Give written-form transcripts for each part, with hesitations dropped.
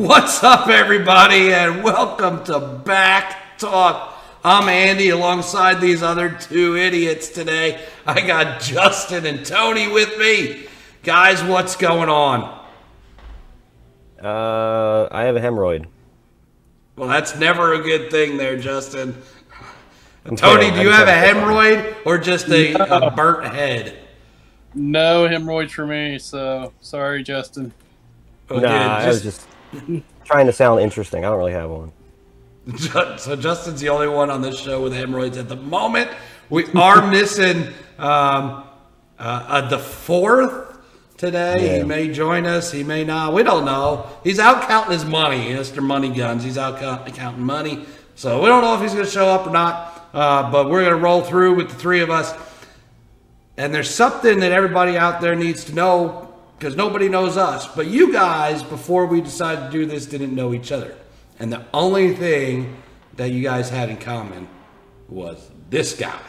What's up, everybody, and welcome to BACC Talk. I'm Andy alongside these other two idiots today. I got Justin and Tony with me. Guys, what's going on? I have a hemorrhoid. Well, that's never a good thing there, Justin. Tony, do you have a hemorrhoid or just a burnt head? No hemorrhoids for me, so sorry, Justin. Okay, Nah, I was just trying to sound interesting. I don't really have one. So Justin's the only one on this show with hemorrhoids at the moment. We are missing the fourth today. Yeah. He may join us. He may not. We don't know. He's out counting his money, Mr. Money Guns. He's out counting money. So we don't know if he's going to show up or not. But we're going to roll through with the three of us. And there's something that everybody out there needs to know because nobody knows us. But you guys, before we decided to do this, didn't know each other. And the only thing that you guys had in common was this guy.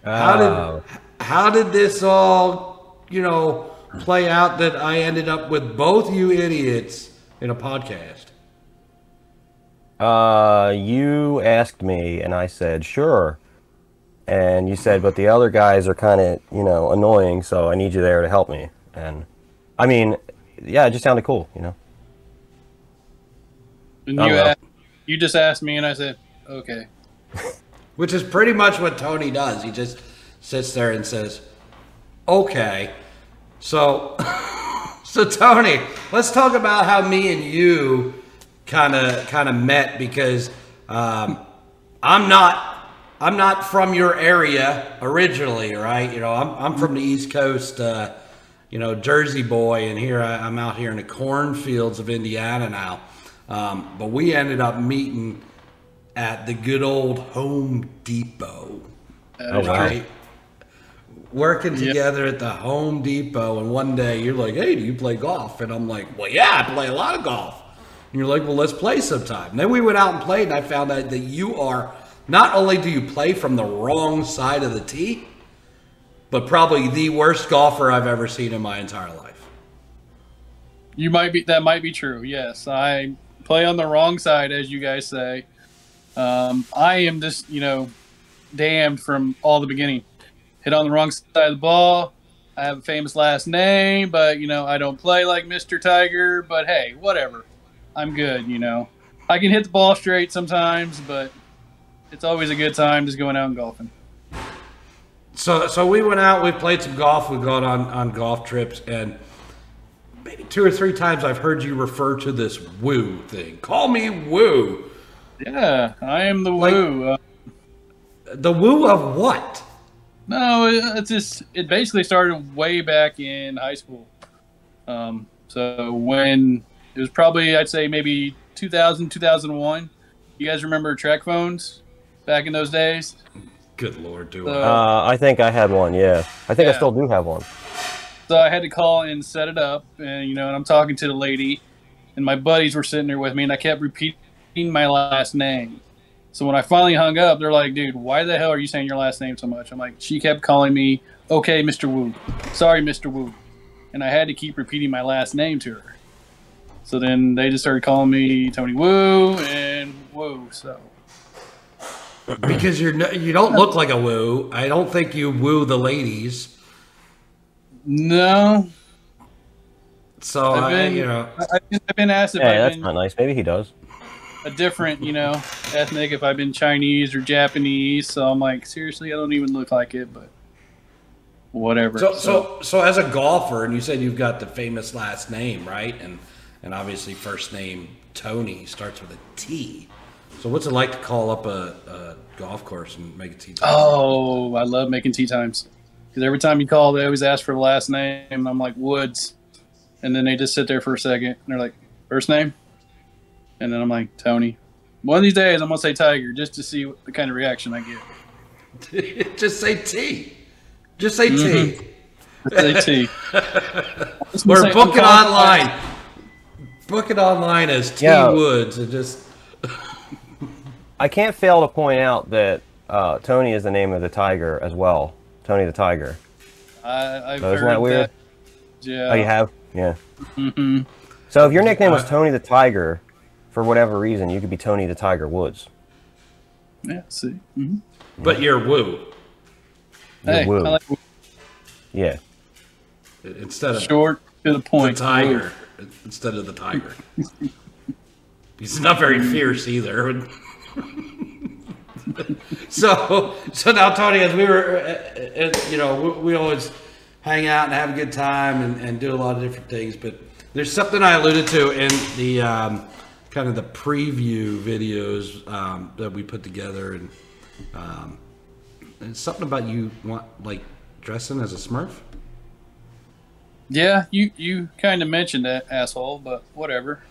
How did this all, play out that I ended up with both you idiots in a podcast? You asked me, and I said, sure. And you said, but the other guys are kind of, annoying, so I need you there to help me. And, I mean, yeah, it just sounded cool, And you just asked me, and I said, okay. Which is pretty much what Tony does. He just sits there and says, okay. So, so Tony, let's talk about how me and you kind of met because I'm not from your area originally, right? I'm from the East Coast, Jersey boy, and I'm out here in the cornfields of Indiana now. But we ended up meeting at the good old Home Depot. Right? Working together at the Home Depot, and one day you're like, hey, do you play golf? And I'm like, well, yeah, I play a lot of golf. And you're like, well, let's play sometime. And then we went out and played, and I found out that you are, not only do you play from the wrong side of the tee, but probably the worst golfer I've ever seen in my entire life. That might be true, yes. I play on the wrong side, as you guys say. I am just, damned from all the beginning. Hit on the wrong side of the ball. I have a famous last name, but, I don't play like Mr. Tiger. But, hey, whatever. I'm good, I can hit the ball straight sometimes, but it's always a good time just going out and golfing. So we went out, we played some golf, we've gone on golf trips, and maybe 2 or 3 times I've heard you refer to this woo thing. Call me woo. Yeah, I am the woo. The woo of what? No, it basically started way back in high school. So when it was probably, I'd say maybe 2000, 2001. You guys remember track phones back in those days? Good Lord, do I think I had one, yeah. I think I still do have one. So I had to call and set it up, and and I'm talking to the lady, and my buddies were sitting there with me, and I kept repeating my last name. So when I finally hung up, they're like, dude, why the hell are you saying your last name so much? I'm like, she kept calling me, okay, Mr. Woo. Sorry, Mr. Woo. And I had to keep repeating my last name to her. So then they just started calling me Tony Woo and Woo, so. Because you don't look like a woo. I don't think you woo the ladies. No. So I've been asked if I've that's been not nice. Maybe he does. a different, ethnic, if I've been Chinese or Japanese. So I'm like, seriously, I don't even look like it, but whatever. So as a golfer, and you said you've got the famous last name, right? And obviously first name Tony starts with a T. So what's it like to call up a golf course and make a tee time? Oh, I love making tee times. Because every time you call, they always ask for the last name. And I'm like, Woods. And then they just sit there for a second. And they're like, first name? And then I'm like, Tony. One of these days, I'm going to say Tiger just to see what the kind of reaction I get. Just say T. Just say T. Just say T. Or book it online. Book it online as T Woods. And just... I can't fail to point out that Tony is the name of the tiger as well. Tony the Tiger. I've so isn't heard that weird? That. Yeah. Oh, you have? Yeah. Mm-hmm. So if your nickname was Tony the Tiger, for whatever reason, you could be Tony the Tiger Woods. Yeah, see. Mm-hmm. But you're Woo. Hey, Woo. I like Yeah. Instead of short to the point. the tiger. Instead of the tiger. He's not very fierce either. So now, Tony, as we were, we always hang out and have a good time and do a lot of different things. But there's something I alluded to in the kind of the preview videos that we put together, and it's something about you dressing as a Smurf. Yeah, you kind of mentioned that, asshole, but whatever.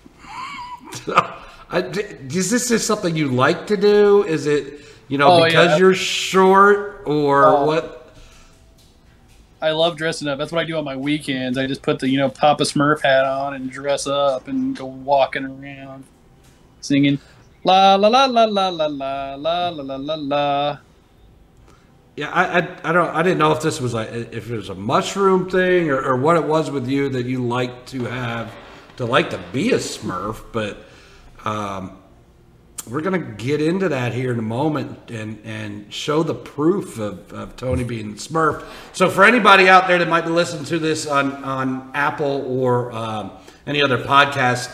Is this just something you like to do? Is it, because you're short or what? I love dressing up. That's what I do on my weekends. I just put the, Papa Smurf hat on and dress up and go walking around singing la la la la la la la la la la la. Yeah, I didn't know if this was if it was a mushroom thing or what it was with you that you like to be a Smurf, but we're gonna get into that here in a moment and show the proof of Tony being Smurf. So for anybody out there that might be listening to this on Apple or any other podcast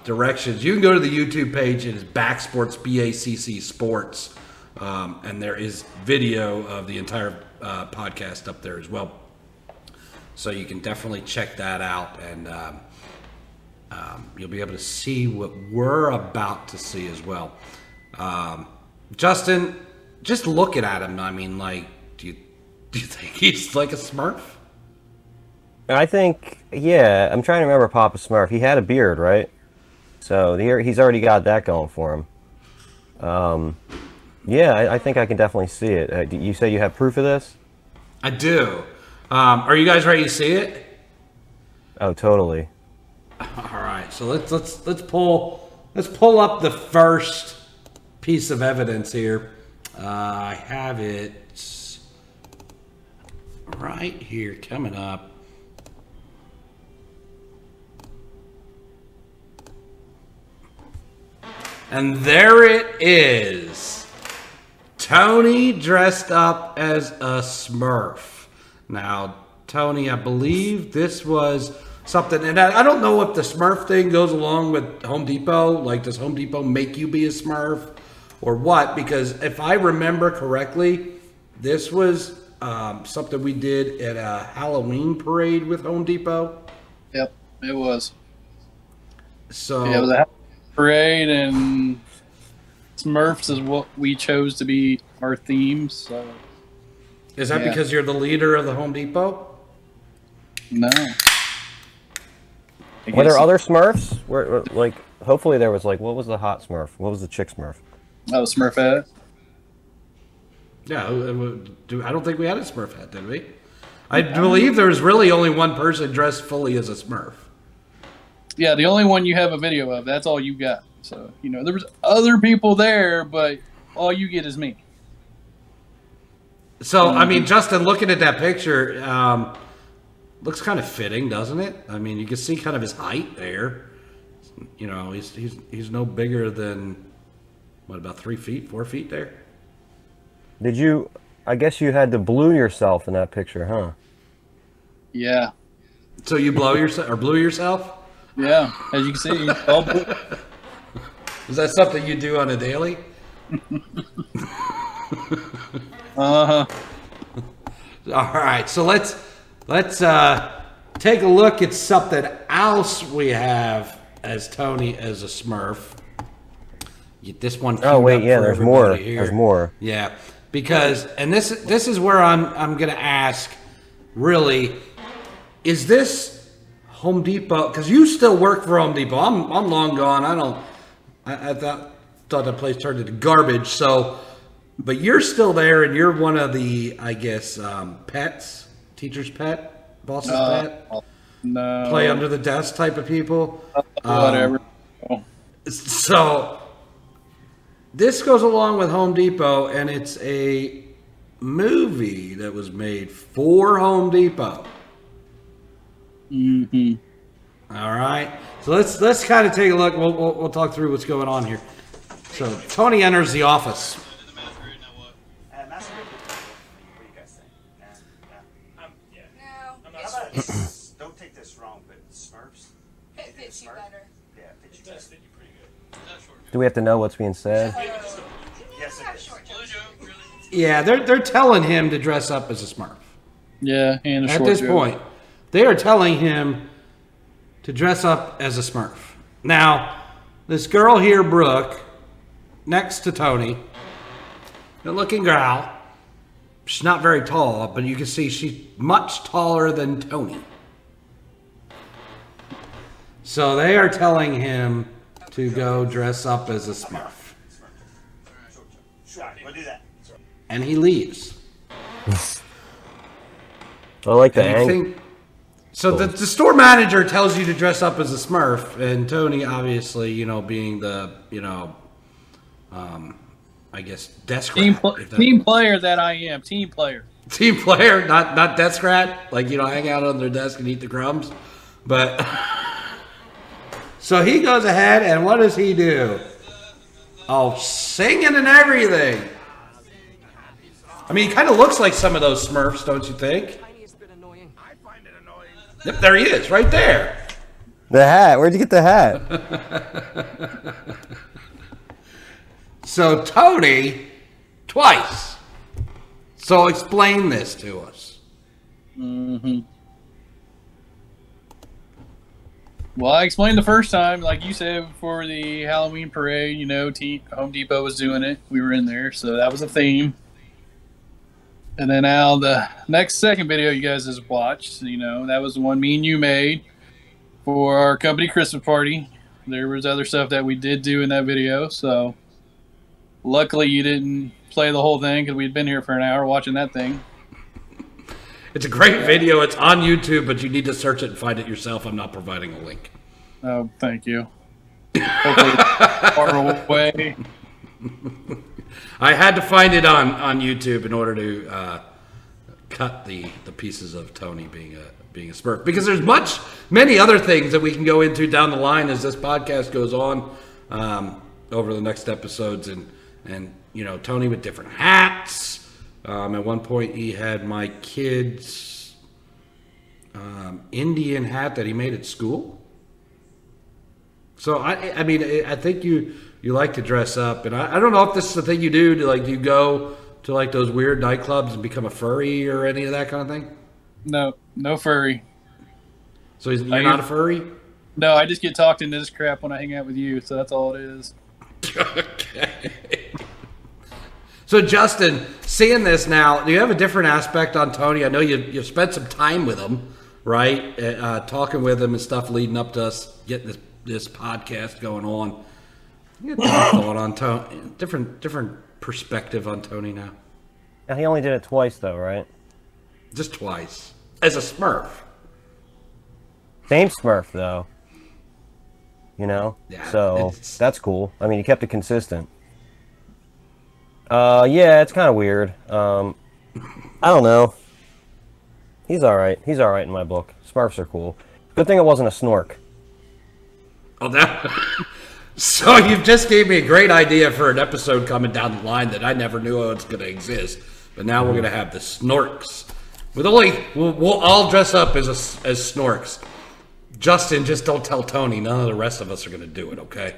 directions, you can go to the YouTube page. It is BACC Sports, BACC Sports. And there is video of the entire podcast up there as well. So you can definitely check that out, and you'll be able to see what we're about to see as well. Justin, just looking at him, I mean, do you think he's like a Smurf? I think, yeah. I'm trying to remember Papa Smurf. He had a beard, right? So he's already got that going for him. Yeah, I think I can definitely see it. You say you have proof of this? I do. Are you guys ready to see it? Oh, totally. All right. So let's pull up the first piece of evidence here. I have it right here coming up. And there it is. Tony dressed up as a Smurf. Now, Tony, I believe this was something, and I don't know if the Smurf thing goes along with Home Depot. Like, does Home Depot make you be a Smurf or what? Because if I remember correctly, this was something we did at a Halloween parade with Home Depot. Yep, it was. So yeah, it was a parade, and Smurfs is what we chose to be our theme. So, is that because you're the leader of the Home Depot? No. Were there other Smurfs? Hopefully there was what was the hot Smurf? What was the chick Smurf? Oh, Smurfette. Yeah, I don't think we had a Smurf hat, did we? I believe there was really only one person dressed fully as a Smurf. Yeah, the only one you have a video of. That's all you got. So, there was other people there, but all you get is me. So, I mean, Justin, looking at that picture, looks kind of fitting, doesn't it? I mean, you can see kind of his height there. He's no bigger than, about 3 feet, 4 feet there? I guess you had to blue yourself in that picture, huh? Yeah. So you blew yourself? Yeah, as you can see, all blue. Is that something you do on a daily? Uh-huh. All right, so let's take a look at something else we have as Tony as a Smurf. Get this one. Oh wait, yeah, there's more. Here. There's more. Yeah, because this is where I'm gonna ask. Really, is this Home Depot? Because you still work for Home Depot. I'm long gone. I thought that place turned into garbage. So, but you're still there, and you're one of the, I guess, pets, teacher's pet, boss's pet. No. Play under the desk type of people. Whatever. So this goes along with Home Depot, and it's a movie that was made for Home Depot. Mm-hmm. All right. So let's kind of take a look. We'll talk through what's going on here. So Tony enters the office. What do you guys think? No, How about, don't take this wrong, but Smurfs? it fits you better. Yeah, it fits you better. Do we have to know what's being said? Yes, it is. Yeah, they're telling him to dress up as a Smurf. Yeah, and a At short this joke. point, they are telling him to dress up as a Smurf. Now, this girl here, Brooke, next to Tony, good looking girl. She's not very tall, but you can see she's much taller than Tony. So they are telling him to go dress up as a Smurf. Sure, we'll do that. And he leaves. I like the And you angle. think- so the store manager tells you to dress up as a Smurf, and Tony, obviously, being the, I guess, desk rat. if that- Team player that I am. Team player. Team player, not desk rat, like, hang out on their desk and eat the crumbs. But, so he goes ahead, and what does he do? Oh, singing and everything. I mean, he kind of looks like some of those Smurfs, don't you think? Yep, there he is, right there. The hat. Where'd you get the hat? So Tony, twice. So explain this to us. Well, I explained the first time, like you said, for the Halloween parade, Home Depot was doing it. We were in there, so that was a theme. And then now the second video you guys have watched, that was the one me and you made for our company Christmas party. There was other stuff that we did do in that video, so luckily you didn't play the whole thing because we'd been here for an hour watching that thing. It's a great video. It's on YouTube, but you need to search it and find it yourself. I'm not providing a link. Oh, thank you. Hopefully it's far away. I had to find it on YouTube in order to cut the pieces of Tony being a Smurf, because there's many other things that we can go into down the line as this podcast goes on over the next episodes, and Tony with different hats. At one point, he had my kid's Indian hat that he made at school. So I mean, I think you like to dress up, and I don't know if this is the thing you do. Do you go to those weird nightclubs and become a furry or any of that kind of thing? No furry. So you're not a furry? No, I just get talked into this crap when I hang out with you, so that's all it is. Okay. So Justin, seeing this now, do you have a different aspect on Tony? I know you've spent some time with him, right? Talking with him and stuff leading up to us getting this podcast going on. You got a different thought on Tony, different perspective on Tony now. Yeah, he only did it twice, though, right? Just twice. As a Smurf. Same Smurf, though. Yeah, So that's cool. I mean, he kept it consistent. Yeah, it's kind of weird. I don't know. He's all right. He's all right in my book. Smurfs are cool. Good thing it wasn't a Snork. Oh, that. So you've just gave me a great idea for an episode coming down the line that I never knew was going to exist. But now we're going to have the Snorks. We'll all dress up as Snorks. Justin, just don't tell Tony. None of the rest of us are going to do it, okay?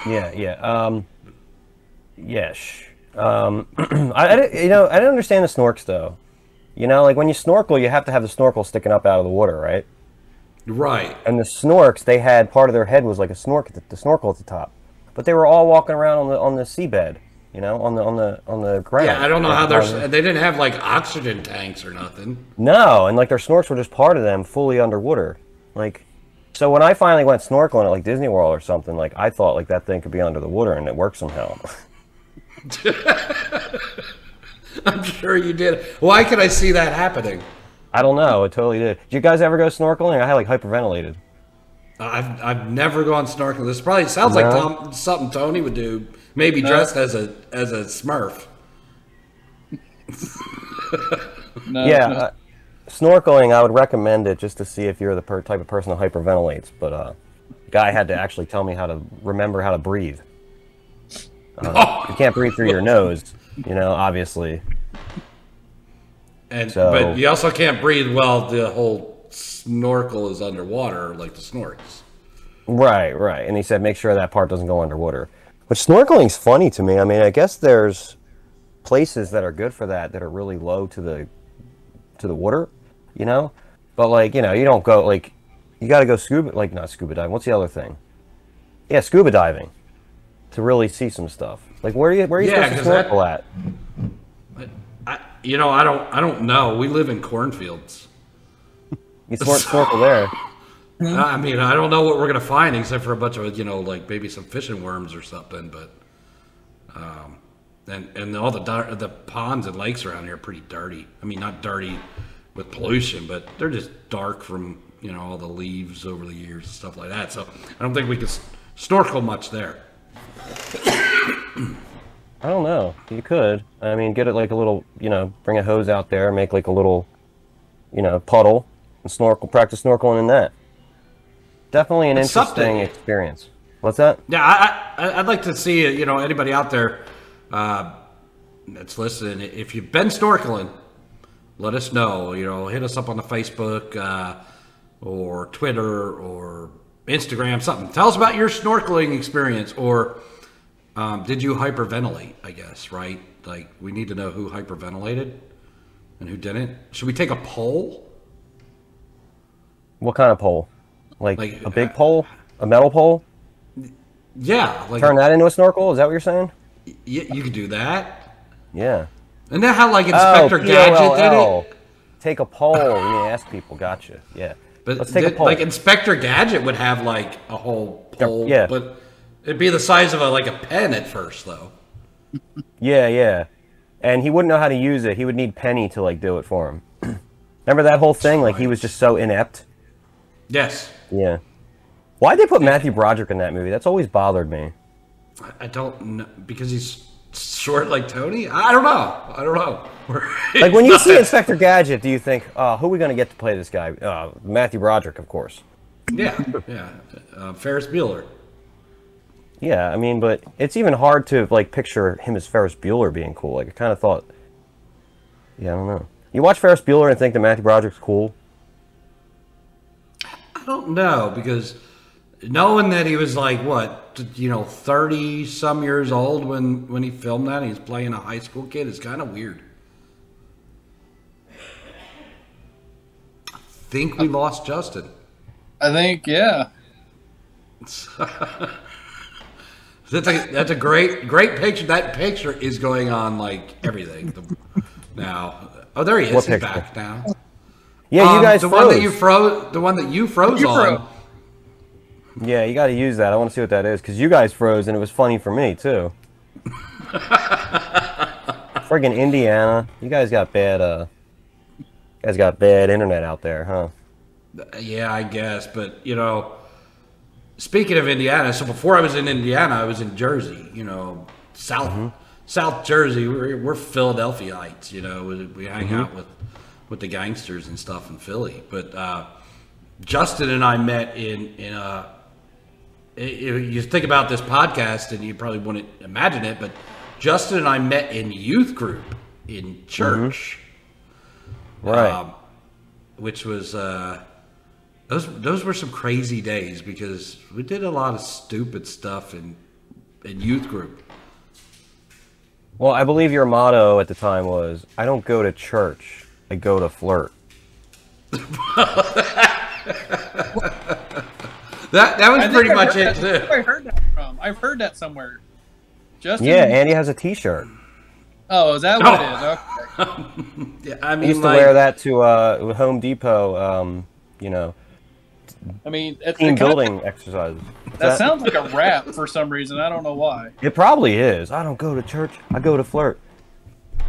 Yeah. Yes. I didn't understand the Snorks though. When you snorkel, you have to have the snorkel sticking up out of the water, right? Right. And the Snorks, they had part of their head was like a the snorkel at the top, but they were all walking around on the seabed, on the ground. Yeah, I don't know how they didn't have oxygen tanks or nothing. No, and their snorks were just part of them, fully underwater. So when I finally went snorkeling at Disney World or something, I thought that thing could be under the water and it worked somehow. I'm sure you did. Why could I see that happening? I don't know. It totally did. Did you guys ever go snorkeling? I had hyperventilated. I've never gone snorkeling. This probably sounds like something Tony would do. Maybe dressed as a Smurf. No, Yeah. no. snorkeling, I would recommend it just to see if you're the type of person that hyperventilates. But the guy had to actually tell me how to remember how to breathe. You can't breathe through your nose, obviously. But you also can't breathe while the whole snorkel is underwater, like the snorks. Right. And he said make sure that part doesn't go underwater. Which snorkeling's funny to me. I mean, I guess there's places that are good for that are really low to the water, But like, you don't go like you got to go not scuba diving. What's the other thing? Yeah, scuba diving to really see some stuff. Like where are you supposed to snorkel at? I don't know. We live in cornfields. You snorkel there. I mean, I don't know what we're gonna find except for a bunch of like maybe some fishing worms or something. But and all the ponds and lakes around here are pretty dirty. I mean, not dirty with pollution, but they're just dark from all the leaves over the years and stuff like that. So I don't think we could snorkel much there. I don't know. You could. I mean, get it like a little, bring a hose out there, make like a little, puddle, and practice snorkeling in that. Definitely an interesting experience. What's that? Yeah, I'd like to see anybody out there that's listening. If you've been snorkeling, let us know. Hit us up on the Facebook or Twitter or Instagram, something. Tell us about your snorkeling experience, or did you hyperventilate? I guess, right? Like, we need to know who hyperventilated and who didn't. Should we take a poll? What kind of pole? Like a big pole? A metal pole? Yeah. Turn that into a snorkel? Is that what you're saying? Yeah, you could do that. Yeah. And then how Inspector Gadget did it? Take a poll and you ask people. Gotcha. Yeah. But let's take a poll. Like Inspector Gadget would have like a whole pole. Yeah. But it'd be the size of a pen at first, though. Yeah. And he wouldn't know how to use it. He would need Penny to do it for him. Remember that whole thing? Like, he was just so inept. Yes. Yeah. Why'd they put Matthew Broderick in that movie? That's always bothered me. I don't know. Because he's short like Tony? I don't know. Like, when you see Inspector Gadget, do you think, who are we going to get to play this guy? Matthew Broderick, of course. Yeah. Ferris Bueller. Yeah, I mean, but it's even hard to, picture him as Ferris Bueller being cool. I kind of thought... Yeah, I don't know. You watch Ferris Bueller and think that Matthew Broderick's cool? I don't know, because knowing that he was 30 some years old when he filmed that, and he's playing a high school kid, is kind of weird. I think we lost Justin. I think, yeah. That's a great picture. That picture is going on everything now. Oh, there he is. He's back now. Yeah, you guys the froze. one that you froze. The one that you froze on. Yeah, you got to use that. I want to see what that is, because you guys froze and it was funny for me too. Friggin' Indiana, you guys got bad. Internet out there, huh? Yeah, I guess, but speaking of Indiana, so before I was in Indiana, I was in Jersey. South Jersey. We're Philadelphiaites. We hang out with the gangsters and stuff in Philly. But Justin and I met in you think about this podcast and you probably wouldn't imagine it, but Justin and I met in youth group in church. Right. Which was those were some crazy days, because we did a lot of stupid stuff in youth group. Well, I believe your motto at the time was, I don't go to church, I go to flirt. That was pretty much it too. I heard that from. I've heard that somewhere. Justin? Yeah, Andy has a t-shirt. Oh, is that what it is? Okay. Yeah, I mean, I used to wear that to Home Depot, I mean, team building exercises. That sounds like a rap for some reason. I don't know why. It probably is. I don't go to church, I go to flirt.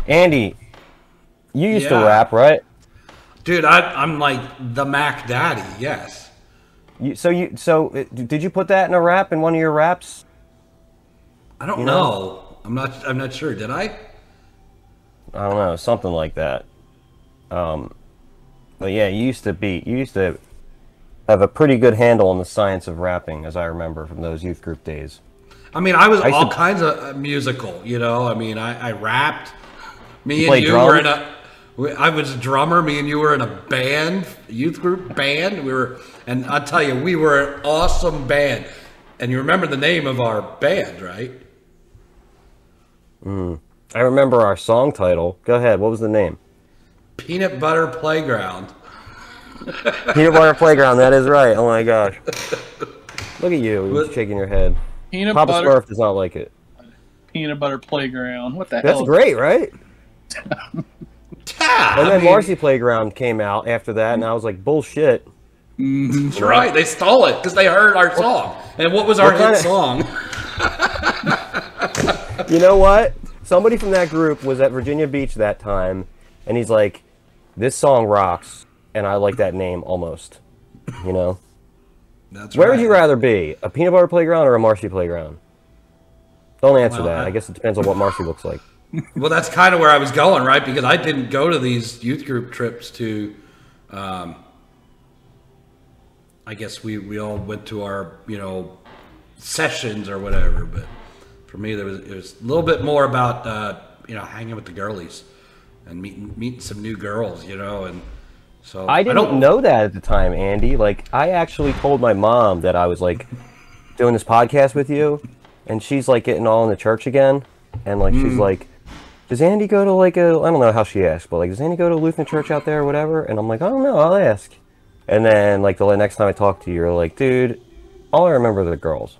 Andy, you used to rap, right? Dude, I'm like the Mac Daddy, yes. So did you put that in a rap, in one of your raps? I don't know. I'm not sure. Did I? I don't know, something like that. But yeah, you used to have a pretty good handle on the science of rapping, as I remember from those youth group days. I mean, I was used all to- kinds of musical, you know. I mean, I rapped. Me and played you were in drums? I was a drummer. Me and you were in a band, youth group band. And I'll tell you, we were an awesome band. And you remember the name of our band, right? I remember our song title. Go ahead. What was the name? Peanut Butter Playground. Peanut Butter Playground. That is right. Oh my gosh. Look at you. You're shaking your head. Peanut Papa butter, Smurf does not like it. peanut butter playground. What the That's hell? great, right? Yeah, And I then mean, Marcy Playground came out after that, and I was like, bullshit. That's right. They stole it because they heard our song. And what was our what kind hit of- song? You know what? Somebody from that group was at Virginia Beach that time, and he's like, this song rocks, and I like that name almost. You know? That's Where right. would you rather be? A peanut butter playground or a Marcy playground? Don't answer Well, that. I guess it depends on what Marcy looks like. Well, that's kind of where I was going, right? Because I didn't go to these youth group trips to. I guess we all went to our sessions or whatever, but for me it was a little bit more about hanging with the girlies and meeting some new girls, and so I didn't know that at the time, Andy. Like, I actually told my mom that I was like doing this podcast with you, and she's like getting all in the church again, and like she's like, does Andy go to like I don't know how she asked, but like, does Andy go to Lutheran church out there or whatever? And I'm like, I don't know, I'll ask. And then like the next time I talk to you, you're like, dude, all I remember are the girls.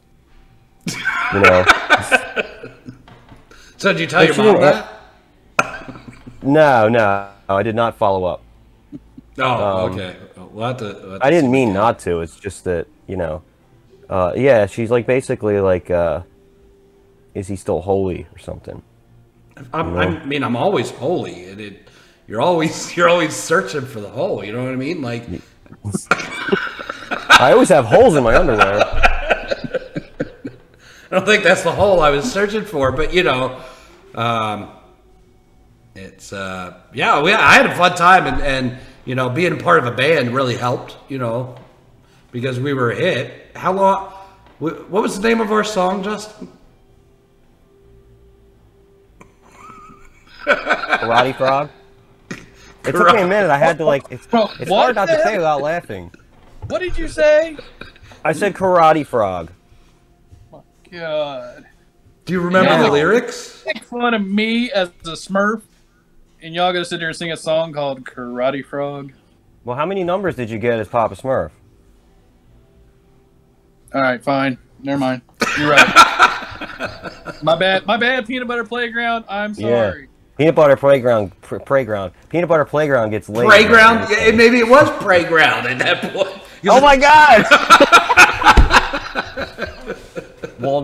You know? So did you tell Like, your she mom didn't that? No, I did not follow up. Oh, okay. We'll have to I didn't see. mean not to. It's just that, yeah, she's like basically like, is he still holy or something? I'm always holy, and you're always searching for the hole. You know what I mean? Like, I always have holes in my underwear. I don't think that's the hole I was searching for, but it's I had a fun time, and being part of a band really helped, because we were a hit. How long? What was the name of our song, Justin? Karate Frog? It took me a minute. I had to like. It's What hard not the to say hell? without laughing. What did you say? I said Karate Frog. God. Do you remember Yeah. the lyrics? Make fun of me as a Smurf, and y'all gonna sit there and sing a song called Karate Frog. Well, how many numbers did you get as Papa Smurf? All right, fine. Never mind. You're right. My bad. Peanut Butter Playground. I'm sorry. Peanut Butter Playground. Playground. Peanut Butter Playground gets laid. Playground? Yeah, maybe it was Playground at that point. Oh my God! Well,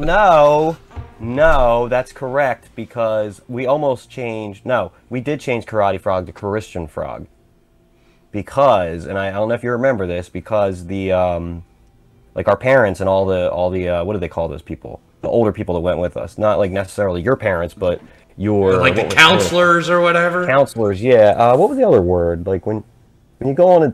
no, that's correct because we almost changed. No, we did change Karate Frog to Christian Frog because, and I don't know if you remember this, because the like our parents and all the what do they call those people? The older people that went with us, not like necessarily your parents, but your Like the what was- counselors or whatever? counselors. Yeah. What was the other word? Like when you go on a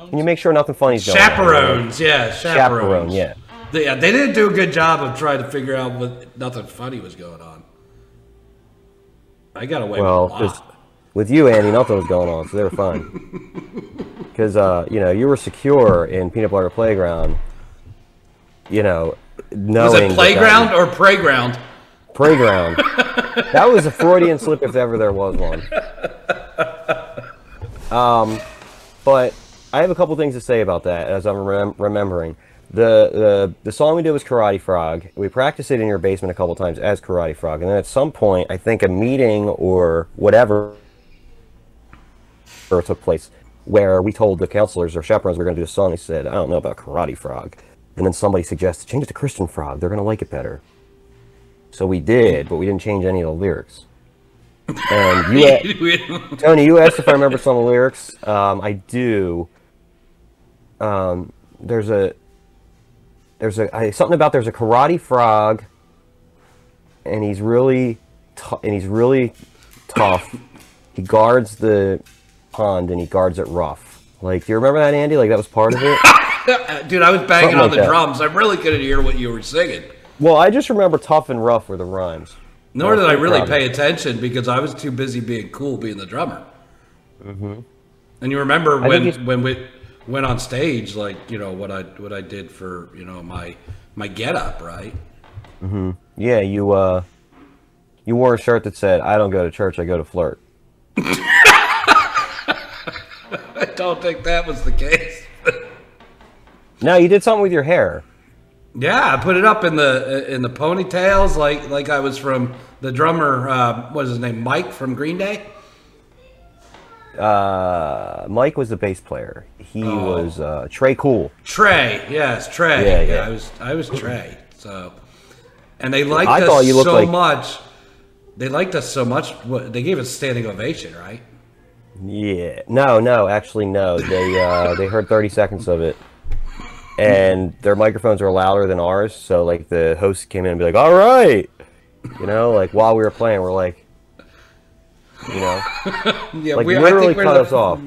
when you make sure nothing funny's going on. Chaperones, yeah, Chaperone, chaperones. yeah. They didn't do a good job of trying to figure out what nothing funny was going on. I got away Well, with a lot. with you, Andy, nothing was going on, so they were fine. Because you were secure in Peanut Butter Playground. Knowing Was it playground or playground? playground. That was a Freudian slip if ever there was one. But I have a couple things to say about that as I'm remembering. The song we did was Karate Frog. We practiced it in your basement a couple times as Karate Frog, and then at some point, I think a meeting or whatever took place where we told the counselors or chaperones we were going to do a song. They said, "I don't know about Karate Frog," and then somebody suggested change it to Christian Frog. They're going to like it better. So we did, but we didn't change any of the lyrics. And Tony, you asked if I remember some of the lyrics. I do. There's something about there's a karate frog, and he's really tough. He guards the pond and he guards it rough. Like, do you remember that, Andy? Like, that was part of it? Dude, I was banging Something on like the that. drums. I really couldn't hear what you were singing. Well, I just remember tough and rough were the rhymes. Nor did I really proud of pay it. attention because I was too busy being cool, being the drummer. Mm-hmm. And you remember when we went on stage, like, you know, what I did for, you know, my get up, right? Yeah, you wore a shirt that said, "I don't go to church, I go to flirt." I don't think that was the case. No, you did something with your hair. Yeah, I put it up in the ponytails, like I was from the drummer. What is his name? Mike from Green Day. Mike was the bass player. He was Trey Cool. Trey, yes, Trey. Yeah. I was Trey. So, and they liked I us thought you looked so like- much. They liked us so much. They gave us a standing ovation, right? Yeah. No, actually no. They heard 30 seconds of it. And their microphones were louder than ours, so like the host came in and be like, "All right," you know, like while we were playing, we're like, you know, Yeah, like I literally think we're cut us off.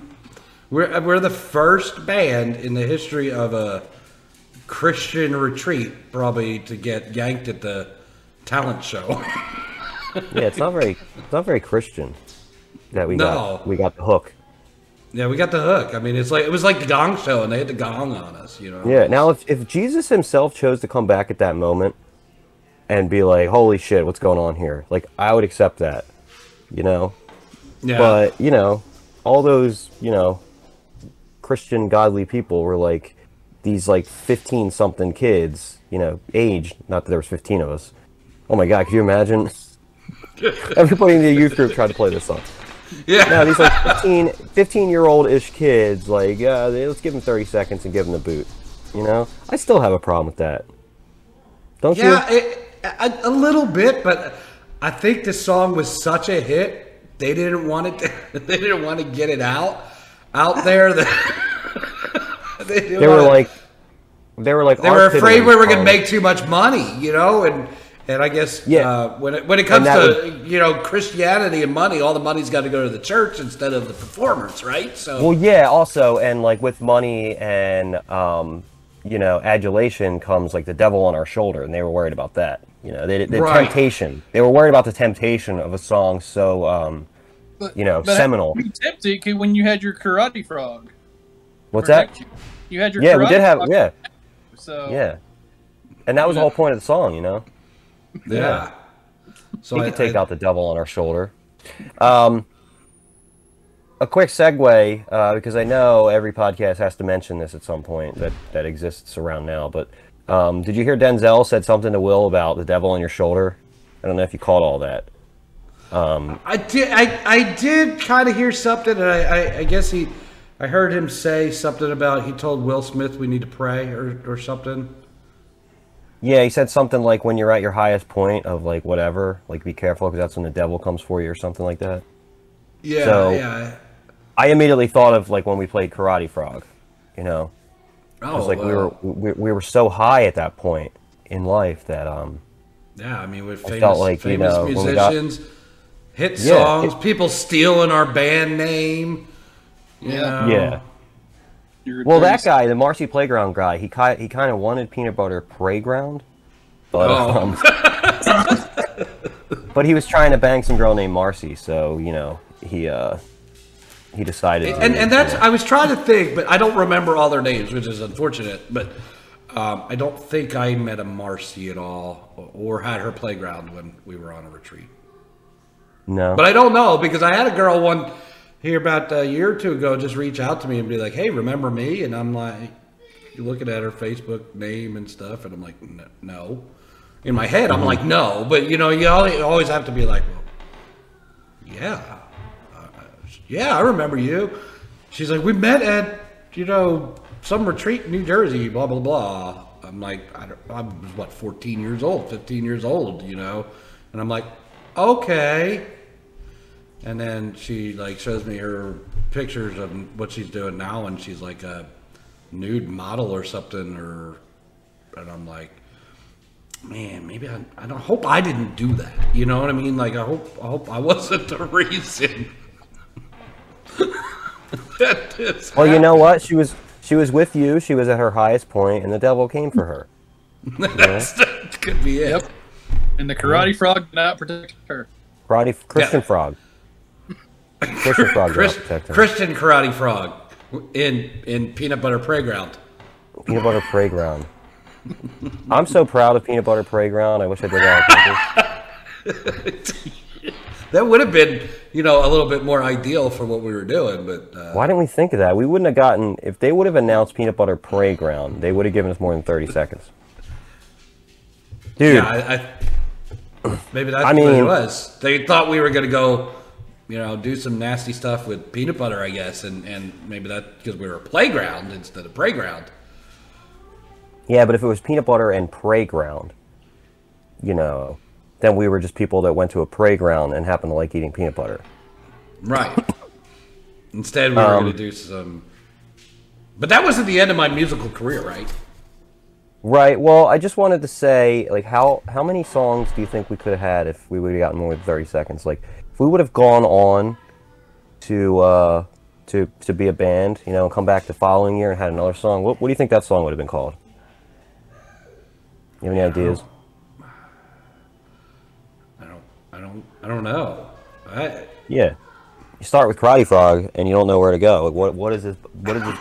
We're the first band in the history of a Christian retreat, probably, to get yanked at the talent show. Yeah, it's not very Christian that we No. got the hook. Yeah, we got the hook. I mean, it was like the Gong Show, and they had the gong on us, you know. Yeah. Now, if Jesus himself chose to come back at that moment and be like, "Holy shit, what's going on here?" Like, I would accept that, you know. Yeah. But you know, all those Christian godly people were like these like 15-something kids, you know, aged. Not that there was 15 of us. Oh my God, could you imagine? Everybody in the youth group tried to play this song. Yeah. No, these like 15-year-old-ish kids, like, let's give them 30 seconds and give them the boot. You know? I still have a problem with that. Don't you? Yeah, a little bit, but I think the song was such a hit, they didn't want it. They didn't want to get it out there. That they They were like, they were afraid we were going to make. make too much money, you know, and I guess Yeah. when it comes that to Christianity and money, all the money's got to go to the church instead of the performers, right? So Well, yeah, also, and like with money and adulation comes like the devil on our shoulder, and they were worried about that. You know, the Right. temptation. They were worried about the temptation of a song so But seminal. You tipped it when you had your karate frog. What's that? protect you. You had your Yeah, karate we did have frog. yeah, So yeah, and that was the whole point of the song, you know. yeah. So We could take out the devil on our shoulder. A quick segue, because I know every podcast has to mention this at some point that exists around now. But did you hear Denzel said something to Will about the devil on your shoulder? I don't know if you caught all that. I did kind of hear something, and I guess I heard him say something about he told Will Smith we need to pray or something. Yeah, he said something like when you're at your highest point of like whatever, like be careful because that's when the devil comes for you or something like that. Yeah, So- yeah. I immediately thought of like when we played Karate Frog, you know. Oh, It's like well, we were so high at that point in life that yeah. I mean, with famous, felt like, famous when we got- musicians, hit Yeah, songs, people stealing our band name. You know? yeah. you're Well, that 30 guy, the Marcy Playground guy, he kind of wanted Peanut Butter Playground, but Oh. but he was trying to bang some girl named Marcy, so he decided. And that's I was trying to think, but I don't remember all their names, which is unfortunate. But I don't think I met a Marcy at all, or had her playground when we were on a retreat. No. But I don't know, because I had a girl here about a year or two ago just reach out to me and be like, "Hey, remember me?" And I'm like, looking at her Facebook name and stuff, and I'm like, "No." In my head, I'm like, "No," but you always have to be like, "Well, yeah, yeah, I remember you." She's like, "We met at some retreat in New Jersey, blah blah blah." I'm like, I was 14 years old, 15 years old, and I'm like, okay. And then she like shows me her pictures of what she's doing now, and she's like a nude model or something, and I'm like, man, maybe I don't hope I didn't do that. You know what I mean? Like I hope I wasn't the reason. That is Well, you know what? She was with you. She was at her highest point, and the devil came for her. that could be it. Yep. And the karate frog did not protect her. Christian frog. Christian frog did not protect her. Christian karate frog in Peanut Butter Playground. Peanut Butter Playground. I'm so proud of Peanut Butter Playground. I wish I did that. That would have been, a little bit more ideal for what we were doing, but Why didn't we think of that? We wouldn't have gotten, if they would have announced Peanut Butter Playground, they would have given us more than 30 seconds. Dude. yeah, maybe that's what it was. They thought we were going to go, do some nasty stuff with peanut butter, I guess, and maybe that because we were a playground instead of playground. Yeah, but if it was Peanut Butter and Playground, then we were just people that went to a playground and happened to like eating peanut butter. Right. Instead, we were going to do some... But that wasn't the end of my musical career, right? Right. Well, I just wanted to say, like, how many songs do you think we could have had if we would have gotten more than 30 seconds? Like, if we would have gone on to be a band, and come back the following year and had another song, what do you think that song would have been called? You have any ideas? I don't know. Yeah. You start with Karate Frog and you don't know where to go. Like, what is this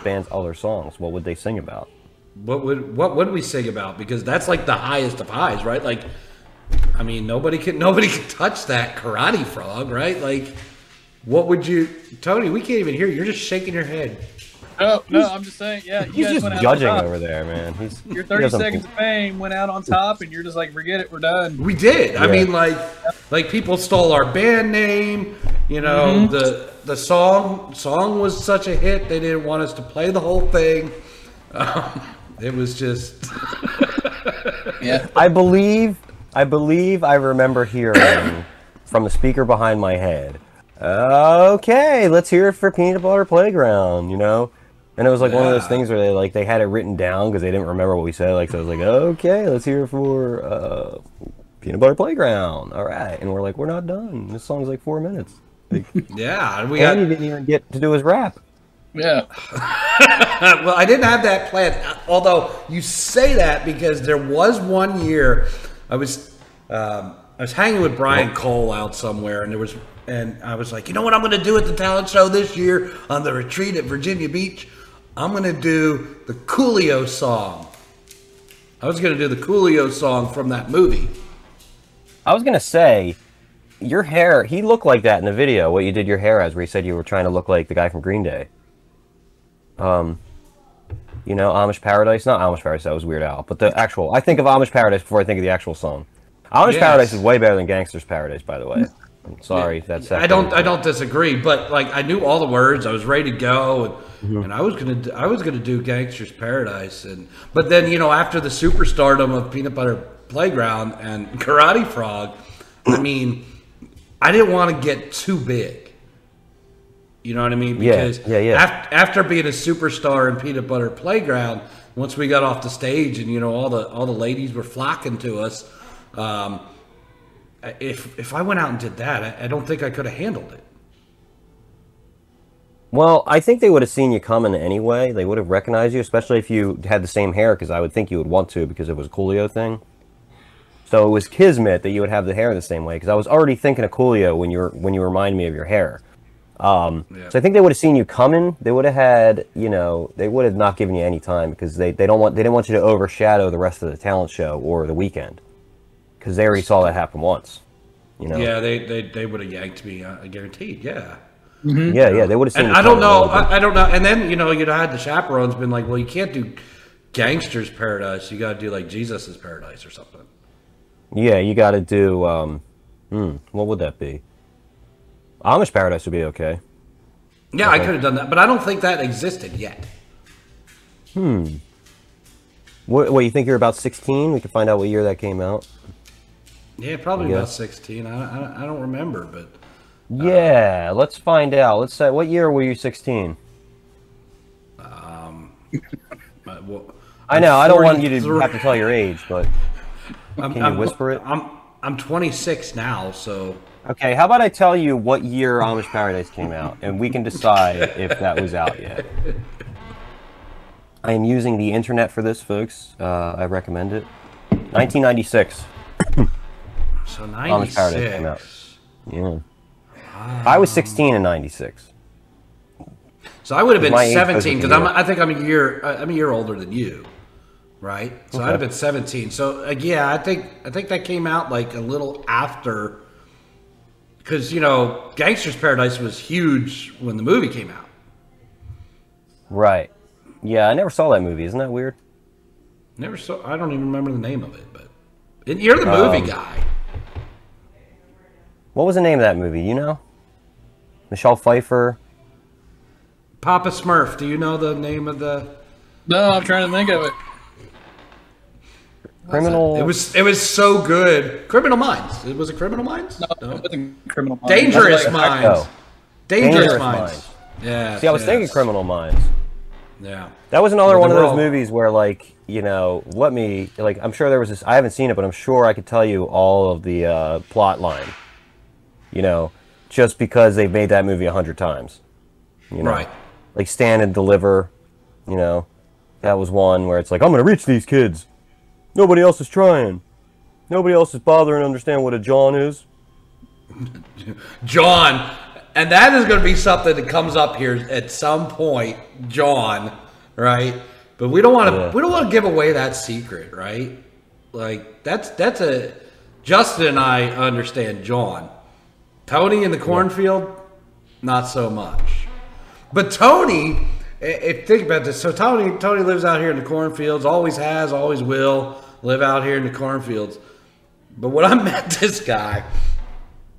band's other songs? What would they sing about? What would we sing about? Because that's like the highest of highs, right? Like, I mean, nobody can touch that Karate Frog, right? Like, what would you, Tony? We can't even hear you. You're just shaking your head. No, I'm just saying, yeah. He's just judging over there, man. Your 30 seconds of fame went out on top, and you're just like, forget it, we're done. We did. Yeah. I mean, like people stole our band name. The song was such a hit. They didn't want us to play the whole thing. It was just. Yeah. I believe I remember hearing from the speaker behind my head. Okay, let's hear it for Peanut Butter Playground. And it was like one of those things where they had it written down because they didn't remember what we said. Like, so I was like, okay, let's hear it for Peanut Butter Playground. All right, and we're like, we're not done. This song's like 4 minutes. Like, Yeah, he didn't even get to do his rap. Yeah. Well, I didn't have that planned. Although you say that because there was one year I was hanging with Brian Cole out somewhere, and I was like, you know what I'm going to do at the talent show this year on the retreat at Virginia Beach? I'm going to do the Coolio song. I was going to do the Coolio song from that movie. I was gonna say, your hair, he looked like that in the video, what you did your hair as, where you said you were trying to look like the guy from Green Day. Amish Paradise? Not Amish Paradise, that was Weird Al, but the actual, I think of Amish Paradise before I think of the actual song. Amish Paradise is way better than Gangster's Paradise, by the way. I'm sorry, that's I don't disagree, but like I knew all the words, I was ready to go, and I was gonna do Gangster's Paradise, but then after the superstardom of Peanut Butter Playground and Karate Frog, I mean, I didn't want to get too big. You know what I mean? Because after being a superstar in Peanut Butter Playground, once we got off the stage and all the ladies were flocking to us. If I went out and did that, I don't think I could have handled it. Well, I think they would have seen you coming anyway. They would have recognized you, especially if you had the same hair, because I would think you would want to, because it was a Coolio thing. So it was kismet that you would have the hair the same way, because I was already thinking of Coolio when you reminded me of your hair. So I think they would have seen you coming. They would have had, they would have not given you any time, because they didn't want you to overshadow the rest of the talent show or the weekend. Because they already saw that happen once, Yeah, they would have yanked me. I guaranteed. Yeah. Mm-hmm. Yeah, they would have seen. And I don't know. I don't know. And then you'd had the chaperones been like, well, you can't do Gangster's Paradise. You got to do like Jesus's Paradise or something. Yeah, you got to do. What would that be? Amish Paradise would be okay. Yeah, I could have done that, but I don't think that existed yet. What you think you're about 16? We can find out what year that came out. Yeah, probably about 16. I don't remember, but yeah, let's find out. Let's say, what year were you 16? I know I don't want you to have to tell your age, but can you whisper it? I'm 26 now, so Okay, how about I tell you what year Amish Paradise came out, and we can decide if that was out yet. I am using the internet for this, folks. I recommend it. 1996. so Amish Paradise came out. 96. Yeah. I was 16 in 96. So I would have been My age 17 because wasn't I think I'm a year older than you, right? So I'd have been 17. So yeah, I think that came out like a little after, because Gangster's Paradise was huge when the movie came out. Right. Yeah, I never saw that movie. Isn't that weird? Never saw. I don't even remember the name of it, but you're the movie guy. What was the name of that movie? You know? Michelle Pfeiffer. Papa Smurf. Do you know the name of the? No, I'm trying to think of it. Criminal. It was so good. Criminal Minds. It was a Criminal Minds. No, it wasn't Criminal Minds. Dangerous Like, Minds. Oh. Dangerous Minds. Yeah. See, I was thinking Criminal Minds. Yeah. That was another With one the of those role. movies where, I'm sure there was this, I haven't seen it, but I'm sure I could tell you all of the plot line. Just because they've made that movie 100 times. Right. Like Stand and Deliver, that was one where it's like, I'm going to reach these kids. Nobody else is trying. Nobody else is bothering to understand what a John is. John, and that is going to be something that comes up here at some point. John, right? But we don't want to give away that secret, right? Like that's a Justin and I understand John. Tony in the cornfield, not so much. But Tony, if think about this, so Tony lives out here in the cornfields, always has, always will live out here in the cornfields. But when I met this guy,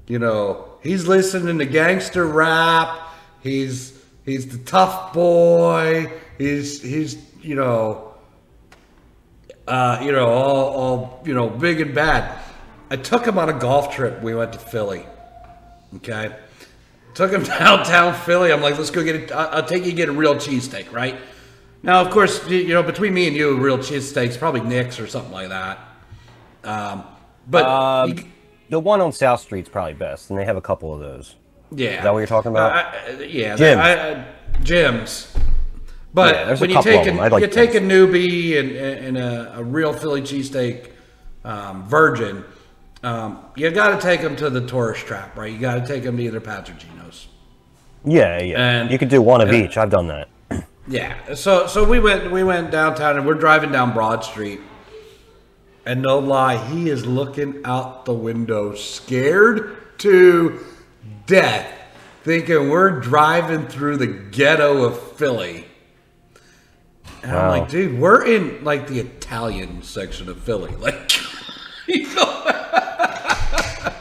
he's listening to gangster rap. He's the tough boy. He's all big and bad. I took him on a golf trip. We went to Philly. Okay. Took him downtown Philly. I'm like, let's go get it. I'll take you to get a real cheesesteak, right? Now, of course, between me and you, a real cheesesteak's probably Nick's or something like that. The one on South Street's probably best, and they have a couple of those. Yeah. Is that what you're talking about? Jim's. Jim's. But there's when a you couple take of them. I like a newbie and a real Philly cheesesteak virgin, you got to take them to the tourist trap, right? You got to take them to either Pat's or Gino's. Yeah. And you could do one of each. I've done that. Yeah. So we went downtown and we're driving down Broad Street. And no lie, he is looking out the window, scared to death, thinking we're driving through the ghetto of Philly. And I'm like, dude, we're in like the Italian section of Philly. Like,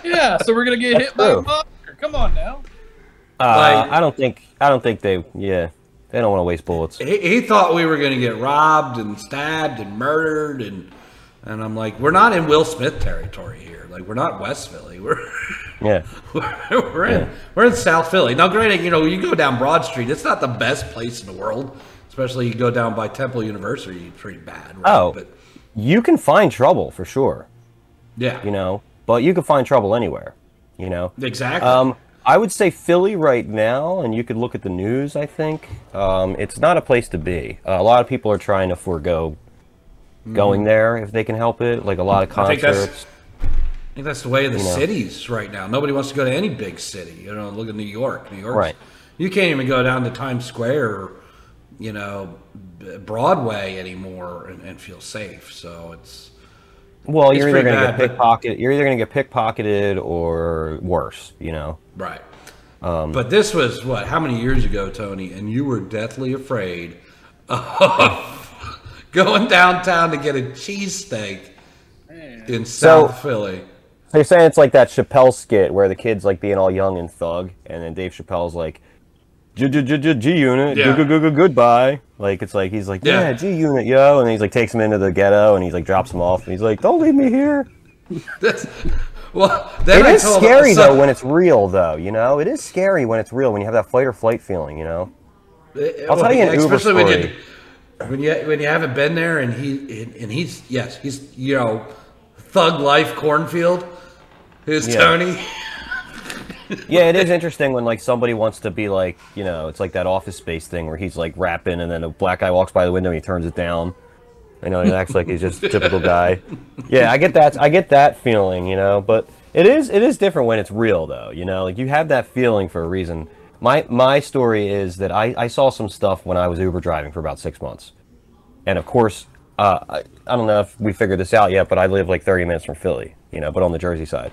Yeah, so we're gonna get hit by a monster. Come on now. I don't think they. Yeah, they don't want to waste bullets. He thought we were going to get robbed and stabbed and murdered, and I'm like, we're not in Will Smith territory here. Like, we're not West Philly. We're in South Philly. Now, granted, you go down Broad Street. It's not the best place in the world, especially you go down by Temple University. It's pretty bad. Right? But you can find trouble for sure. Yeah, but you can find trouble anywhere. Exactly. I would say Philly right now, and you could look at the news, I think. It's not a place to be. A lot of people are trying to forego going there if they can help it, like a lot of concerts. I think that's the way of the cities right now. Nobody wants to go to any big city. Look at New York. New York. Right. You can't even go down to Times Square or, Broadway anymore and feel safe. So it's... Well, you're either pretty going to bad, get pickpocketed. You're either going to get pickpocketed or worse. Right. But this was how many years ago, Tony? And you were deathly afraid of going downtown to get a cheesesteak in South Philly. So you're saying it's like that Chappelle skit where the kid's like being all young and thug, and then Dave Chappelle's like, G-Unit, goodbye. Like, it's like, he's like, yeah, G-Unit, yo. And he's like, takes him into the ghetto, and he's like, drops him off. And he's like, don't leave me here. It is scary, though, when it's real, though, It is scary when it's real, when you have that fight or flight feeling, I'll tell you an Uber story. When you haven't been there, and he's thug life cornfield. Who's Yeah. Tony? Yeah, it is interesting when like somebody wants to be like, you know, it's like that Office Space thing where he's like rapping and then a black guy walks by the window and he turns it down. You know, he acts like he's just a typical guy. Yeah, I get that feeling, you know, but it is different when it's real though, you know, like you have that feeling for a reason. My story is that I saw some stuff when I was Uber driving for about 6 months. And of course, I don't know if we figured this out yet, but I live like 30 minutes from Philly, you know, but on the Jersey side.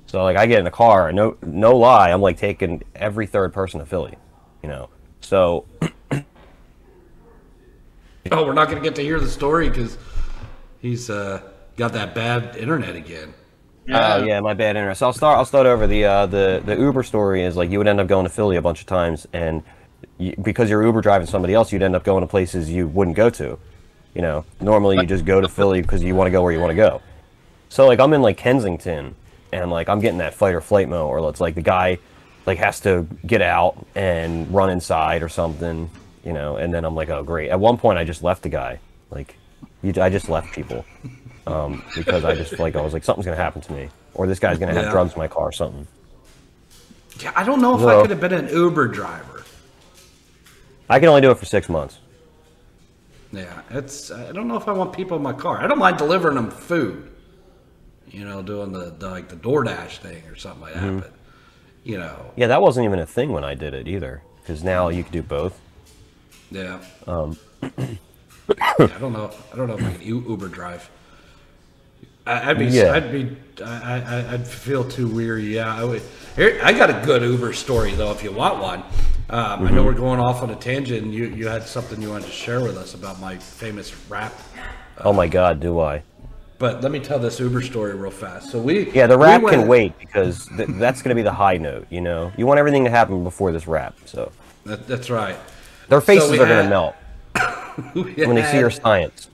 So like I get in the car, and no lie, I'm like taking every third person to Philly, you know. So Oh, we're not going to get to hear the story because he's got that bad internet again. oh yeah, my bad internet. So I'll start over. The Uber story is like you would end up going to Philly a bunch of times, and because you're Uber driving somebody else, you'd end up going to places you wouldn't go to. You know, normally you just go to Philly because you want to go where you want to go. So like I'm in like Kensington, and like I'm getting that fight or flight mode, or it's like the guy like has to get out and run inside or something, you know, and then I'm like, oh great. At one point I just left the guy, like I just left people because I just like I was like something's gonna happen to me, or this guy's gonna have Yeah. drugs in my car or something. Yeah, I don't know if I Well- could have been an Uber driver. I can only do it for 6 months. Yeah, I don't know if I want people in my car. I don't mind delivering them food. You know, doing the like the DoorDash thing or something like that. But you know, Yeah, that wasn't even a thing when I did it either, because now you can do both. yeah. I don't know. I don't know if I could Uber drive. Yeah. I'd feel too weary. Yeah, I would. Here, I got a good Uber story though. If you want one, I know we're going off on a tangent. And you had something you wanted to share with us about my famous rap. Oh my God, do I? But let me tell this Uber story real fast. So Yeah, the rap we can went- wait because that's going to be the high note. You know, you want everything to happen before this rap. So That's right. their faces we are going had- to melt We when they see your had- science.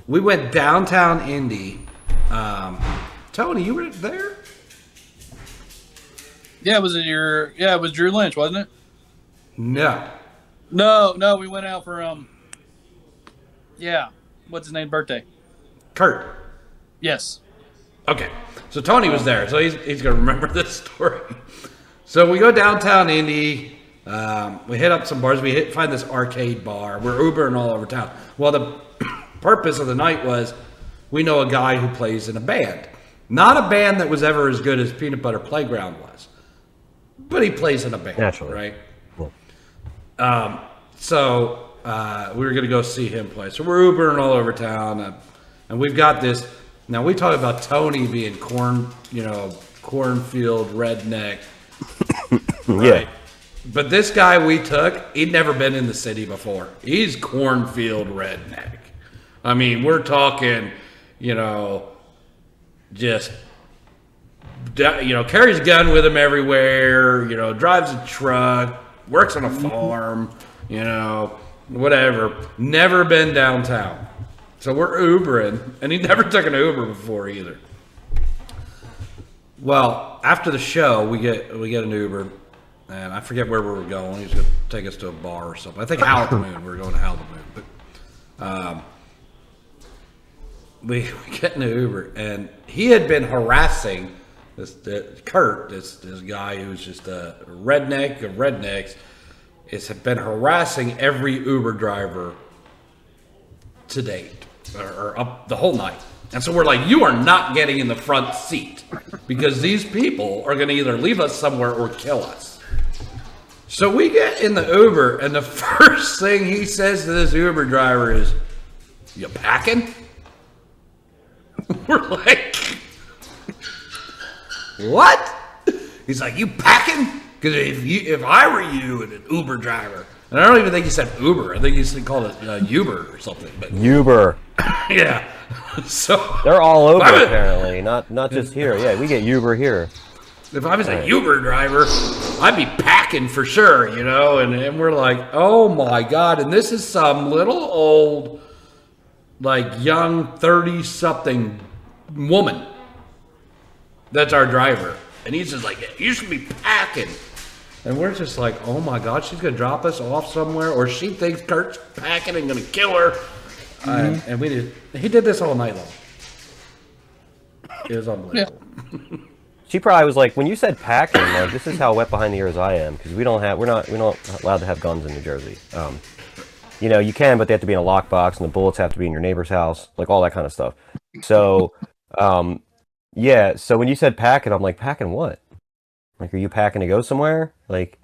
We went downtown Indy. Tony, you were there? Yeah, it was Drew Lynch, wasn't it? No. No, we went out for what's his name? Birthday. Kurt. Yes. Okay. So Tony was there, so he's going to remember this story. So we go downtown Indy. We hit up some bars. We find this arcade bar. We're Ubering all over town. Well, the purpose of the night was we know a guy who plays in a band. Not a band that was ever as good as Peanut Butter Playground was. But he plays in a band. Naturally. Right? Cool. So we were going to go see him play. So we're Ubering all over town. And we've got this. Now, we talk about Tony being cornfield redneck. Yeah. But this guy we took, he'd never been in the city before. He's cornfield redneck. I mean, we're talking, just, carries a gun with him everywhere, drives a truck, works on a farm, whatever. Never been downtown. So we're Ubering, and he never took an Uber before either. Well, after the show, we get an Uber. And I forget where we were going. He was going to take us to a bar or something. I think Howl at the Moon. We were going to Howl at the Moon. But we get in the Uber, and he had been harassing Kurt, this guy who's just a redneck of rednecks, had been harassing every Uber driver to date, or up the whole night. And so we're like, you are not getting in the front seat because these people are going to either leave us somewhere or kill us. So we get in the Uber, and the first thing he says to this Uber driver is, "You packing?" We're like, "What?" He's like, "You packing?" Because if I were you and an Uber driver, and I don't even think he said Uber, I think he called it Uber or something. But Uber. yeah, so They're all over If I was- apparently, not just here. Yeah, we get Uber here. If I was a Uber driver, I'd be packing for sure, and we're like, oh my God. And this is some little old, like young 30-something woman that's our driver. And he's just like, you should be packing. And we're just like, oh my God, she's going to drop us off somewhere, or she thinks Kurt's packing and going to kill her. And he did this all night long. It was unbelievable. Yeah. She probably was like, when you said packing, like, this is how wet behind the ears I am, because we're not allowed to have guns in New Jersey. You know, you can, but they have to be in a lockbox, and the bullets have to be in your neighbor's house, like all that kind of stuff. So, yeah. So when you said packing, I'm like, packing what? Like, are you packing to go somewhere? Like,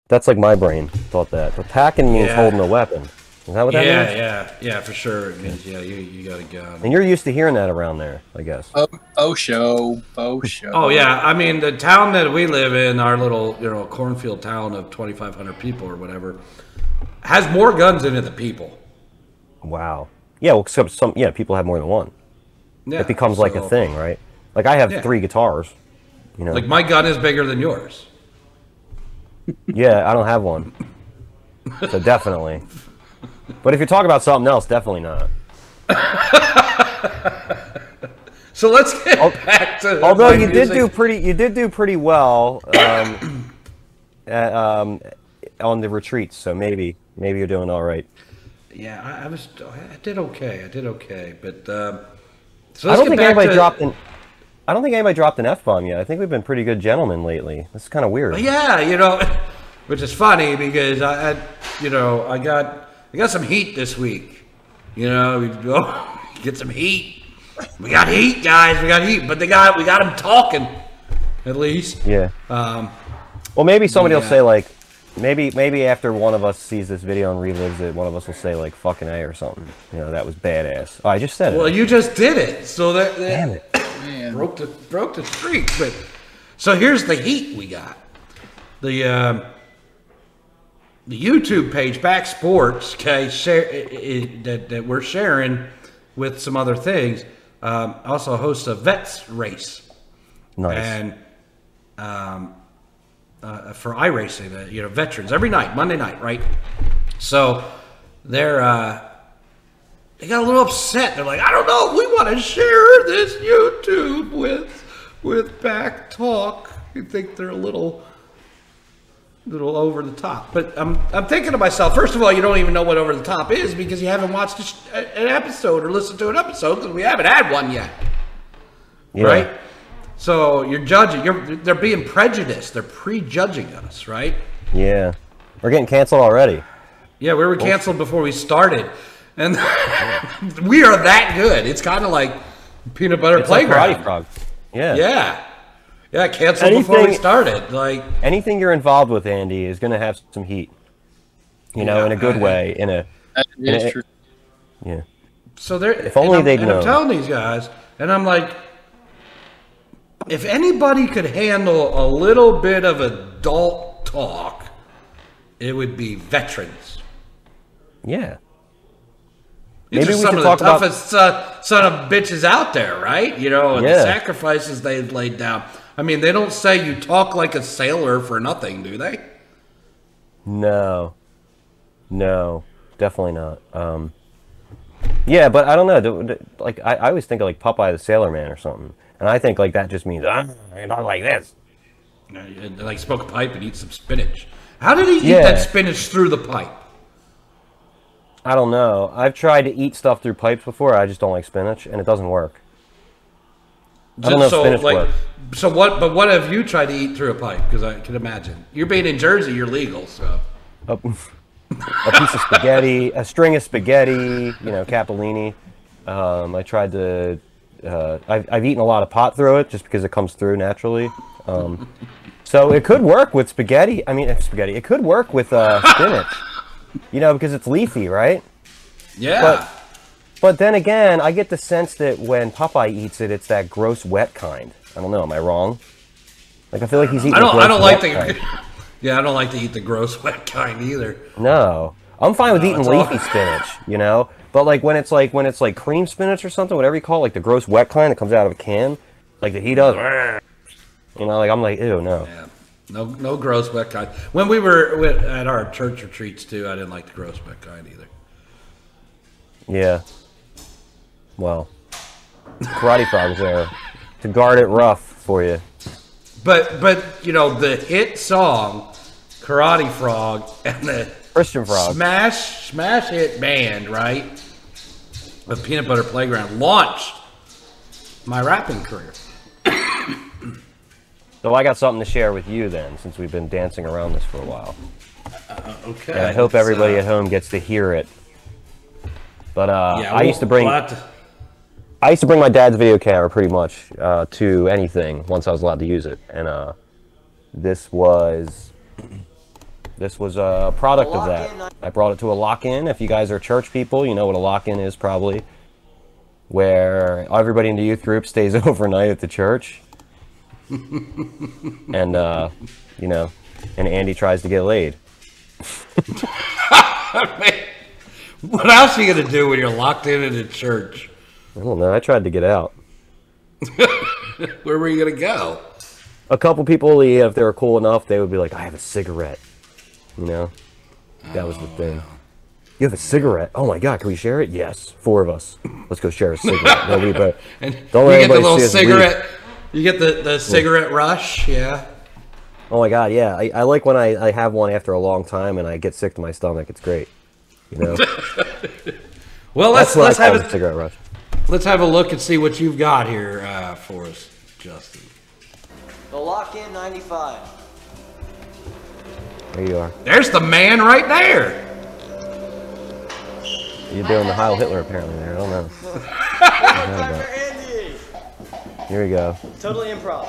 that's like my brain thought that. But packing means holding a weapon. Is that what that means? Yeah, for sure. It means, you got a gun. And you're used to hearing that around there, I guess. Oh, show. Oh, yeah. I mean, the town that we live in, our little, cornfield town of 2,500 people or whatever, has more guns in it than people. Wow. Yeah, well, except people have more than one. Yeah, it becomes like a thing, right? Like, I have 3 guitars, you know. Like, my gun is bigger than yours. Yeah, I don't have one. So definitely. But if you're talking about something else, definitely not. So let's get back to. Although you did do pretty well on the retreats. So maybe you're doing all right. Yeah, I did okay. But I don't think anybody dropped an F-bomb yet. I think we've been pretty good gentlemen lately. This is kind of weird. Yeah, which is funny because I got some heat this week. We go get some heat. We got heat, guys. We got heat, but we got them talking, at least. Yeah. Well, maybe somebody will say like, maybe after one of us sees this video and relives it, one of us will say like "fucking A" or something. That was badass. Oh, I just said it. Well, you just did it, so that damn it, broke the streak. But so here's the heat we got. The YouTube page, BACC Sports, okay, that we're sharing with some other things. Also hosts a vets race. Nice. And for iRacing, veterans every night, Monday night, right? So they got a little upset. They're like, I don't know, we want to share this YouTube with BACC Talk. You think they're a little over the top, but I'm thinking to myself. First of all, you don't even know what over the top is because you haven't watched an episode or listened to an episode because we haven't had one yet, right? So you're judging. They're being prejudiced. They're prejudging us, right? Yeah, we're getting canceled already. Yeah, we were canceled before we started, and we are that good. It's kind of like Peanut Butter Playground. Like Karate Frog. Yeah. Yeah. Yeah, canceled before we started. Like anything you're involved with, Andy, is going to have some heat. In a good way. That is true. Yeah. So there. If only they'd know. I'm telling these guys, and I'm like, if anybody could handle a little bit of adult talk, it would be veterans. Yeah. These are some of the toughest son of bitches out there, right? And the sacrifices they've laid down. I mean, they don't say you talk like a sailor for nothing, do they? No, definitely not. Yeah, but I don't know. Like I always think of like Popeye the Sailor Man or something, and I think like that just means not like this. Like smoke a pipe and eat some spinach. How did he eat that spinach through the pipe? I don't know. I've tried to eat stuff through pipes before. I just don't like spinach, and it doesn't work. I don't know if spinach works. So what? But what have you tried to eat through a pipe? Because I can imagine you're being in Jersey, you're legal. So a piece of spaghetti, a string of spaghetti, capellini. I tried to. I've eaten a lot of pot through it just because it comes through naturally. So it could work with spaghetti. I mean, spaghetti. It could work with spinach. Because it's leafy, right? Yeah. But then again, I get the sense that when Popeye eats it, it's that gross wet kind. I don't know. Am I wrong? Like I feel like he's eating. I don't like the. Yeah, I don't like to eat the gross wet kind either. No, I'm fine with eating leafy spinach. But like when it's like cream spinach or something, whatever you call it, like the gross wet kind that comes out of a can, like that he does. Like I'm like, ew, no. Yeah. No gross wet kind. When we were at our church retreats too, I didn't like the gross wet kind either. Yeah. Well, Karate Frog's there to guard it rough for you. But the hit song Karate Frog and the Christian Frog smash hit band, right? Of Peanut Butter Playground launched my rapping career. So I got something to share with you then, since we've been dancing around this for a while. Okay. And I hope everybody at home gets to hear it. But yeah, I used to bring my dad's video camera pretty much to anything once I was allowed to use it, and this was a product of that. I brought it to a lock-in. If you guys are church people, you know what a lock-in is probably, where everybody in the youth group stays overnight at the church, and you know, and Andy tries to get laid. What else are you gonna do when you're locked in a church? I don't know. I tried to get out. Where were you gonna go? A couple people, if they were cool enough, they would be like, "I have a cigarette." You know, that was the thing. You have a cigarette? Oh my God, can we share it? Yes, 4 of us. Let's go share a cigarette. Nobody, but And don't you let get the anybody little see us cigarette. leave. You get the cigarette rush, yeah. Oh my God, yeah. I like when I have one after a long time and I get sick to my stomach. It's great. You know. Well, That's let's what I call have a cigarette rush. let's have a look and see what you've got here for us, Justin. The lock-in 95. There you are. There's the man right there. You're doing the Heil Hitler apparently there. I don't know. Time for Andy. Here we go. Totally improv.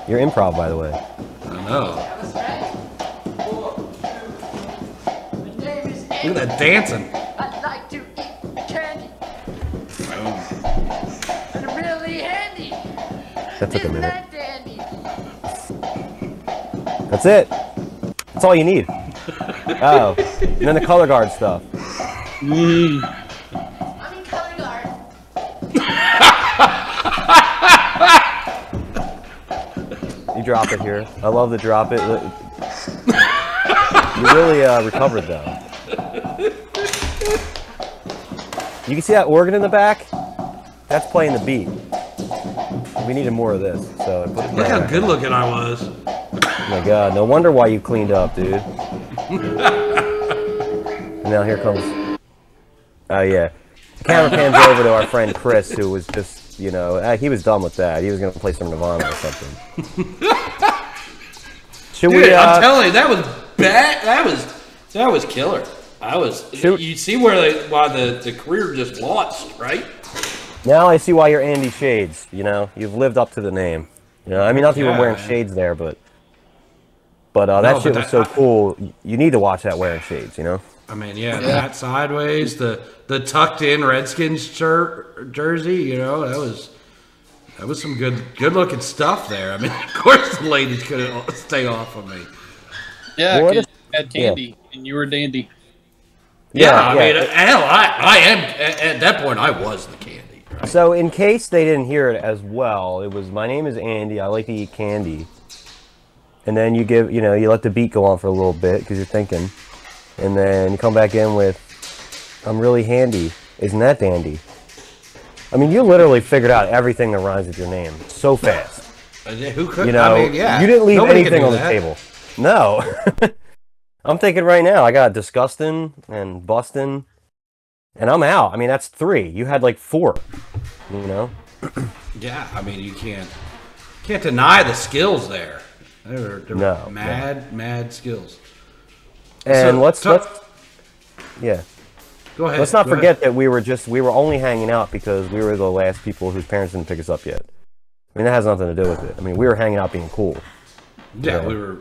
You're improv, by the way. I know. That was right. My name is Look at Andy. that dancing. I like to eat candy. And I'm really handy. That took a Isn't minute. that dandy? That's it. That's all you need. Oh, and then the color guard stuff. I'm in color guard. You drop it here. I love the drop it. You really recovered though. You can see that organ in the back? That's playing the beat. We needed more of this. So I put it Look how down. good looking I was. Oh my God, no wonder why you cleaned up, dude. And now here comes. Oh yeah. The camera pans over to our friend Chris, who was just, you know, he was done with that. He was gonna play some Nirvana or something. Should Dude, we? I'm telling you, that was bad. That was killer. Shoot. You see why the career just launched, right? Now I see why you're Andy Shades. You know, you've lived up to the name. You know, I mean, not that you were wearing Yeah. shades there, but that shit was so cool. You need to watch that wearing shades. You know. I mean, yeah, that sideways, the tucked in Redskins jersey, you know, that was some good looking stuff there. I mean, of course the ladies couldn't stay off of me. Yeah, What because if- you had candy and you were dandy. Yeah, I mean, hell, I am at that point. I was the candy. Right? So in case they didn't hear it as well, it was, my name is Andy. I like to eat candy. And then you give, you know, you let the beat go on for a little bit because you're thinking. And then you come back in with, I'm really handy. Isn't that dandy? I mean, you literally figured out everything that rhymes with your name so fast. Who could? You know, I mean, yeah, you didn't leave nobody could anything do on the that. table. No. I'm thinking right now, I got disgusting and busting, and I'm out. I mean, that's 3. You had like 4. You know? Yeah, I mean, you can't deny the skills there. They're No, mad skills. And So, let's yeah. go ahead. Let's not go forget ahead. that we were only hanging out because we were the last people whose parents didn't pick us up yet. I mean, that has nothing to do with it. I mean, we were hanging out being cool. Yeah, yeah. we were.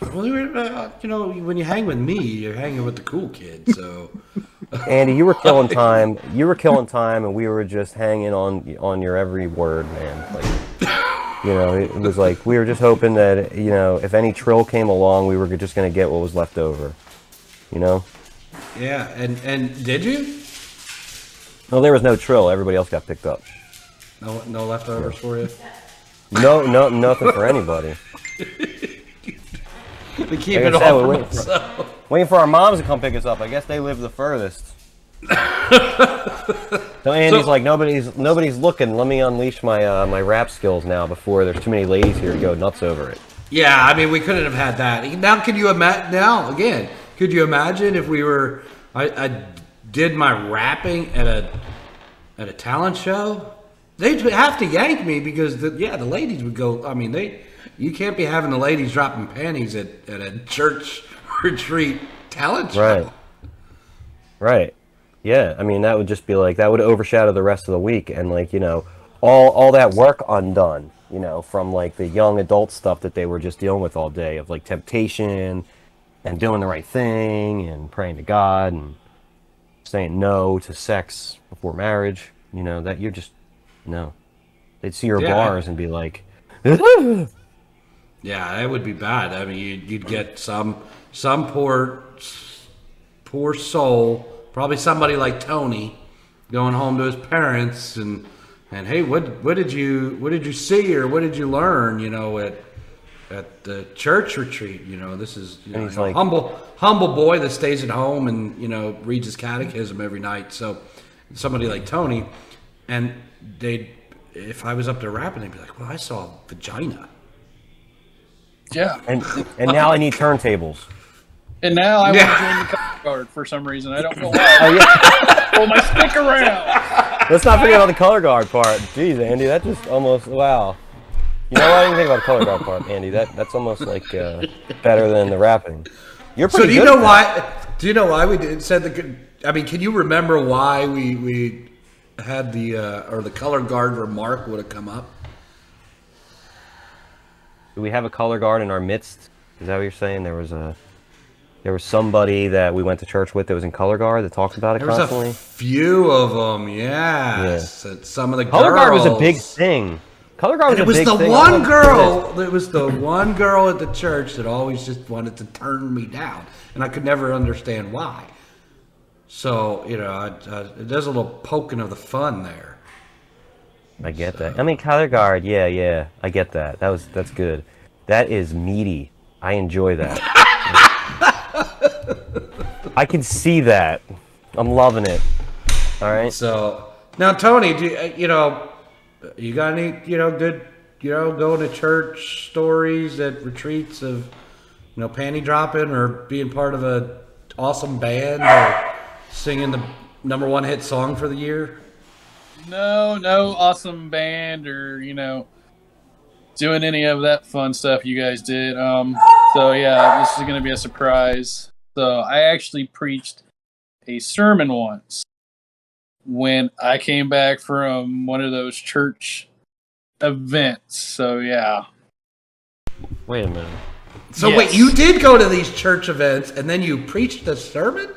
Well, you know, when you hang with me, you're hanging with the cool kids. So, Andy, you were killing time. You were killing time, and we were just hanging on your every word, man. Like, you know, it was like we were just hoping that, you know, if any trill came along, we were just gonna get what was left over. You know? yeah, and did you? No, there was no trill. Everybody else got picked up. No leftovers for you. No, nothing for anybody. We keep Like it I said, all we're for myself. waiting for our moms to come pick us up. I guess they live the furthest. So Andy's like, nobody's looking. Let me unleash my my rap skills now before there's too many ladies here to go nuts over it. Yeah, I mean, we couldn't have had that. Now, could you imagine? Now, again, could you imagine if we were? I did my rapping at a talent show. they'd have to yank me because the ladies would go. I mean, you can't be having the ladies dropping panties at a church retreat talent show. Right. Yeah. I mean, that would just be like, that would overshadow the rest of the week, and like, you know, all that work undone, you know, from like the young adult stuff that they were just dealing with all day of like temptation and doing the right thing and praying to God and saying no to sex before marriage, you know, that you're just, no. They'd see your bars and be like, yeah, that would be bad. I mean, you'd get some poor soul, probably somebody like Tony, going home to his parents and hey, what did you see or what did you learn? You know, at the church retreat. You know, this is like, humble boy that stays at home and, you know, reads his catechism every night. So somebody like Tony, and if I was up there rapping, they'd be like, well, I saw vagina. Yeah. And now I need turntables. And now I want to join the color guard for some reason. I don't know why. Oh, yeah. Pull my stick around. Let's not forget about the color guard part. Jeez, Andy, that just almost, wow. You know what? I didn't think about the color guard part, Andy. That's almost like better than the rapping. You're pretty So do you good know at why? that. Do you know why we said the? I mean, can you remember why we had the color guard remark would have come up? Do we have a color guard in our midst? Is that what you're saying? There was somebody that we went to church with that was in color guard that talks about it constantly. There was a few of them, yes. Yeah. Some of the color girls. guard was a big thing. Color guard was a big thing. It was the one girl at the church that always just wanted to turn me down, and I could never understand why. So, you know, there's a little poking of the fun there. I get that. I mean, color guard, yeah, I get that. That's good. That is meaty. I enjoy that. I can see that. I'm loving it. All right. So now, Tony, you got any, good, going to church stories at retreats of, panty dropping or being part of a awesome band or singing the #1 hit song for the year? No awesome band or, doing any of that fun stuff you guys did. So yeah, this is going to be a surprise. So I actually preached a sermon once when I came back from one of those church events. So yeah. Wait a minute. So yes. Wait, you did go to these church events and then you preached a sermon?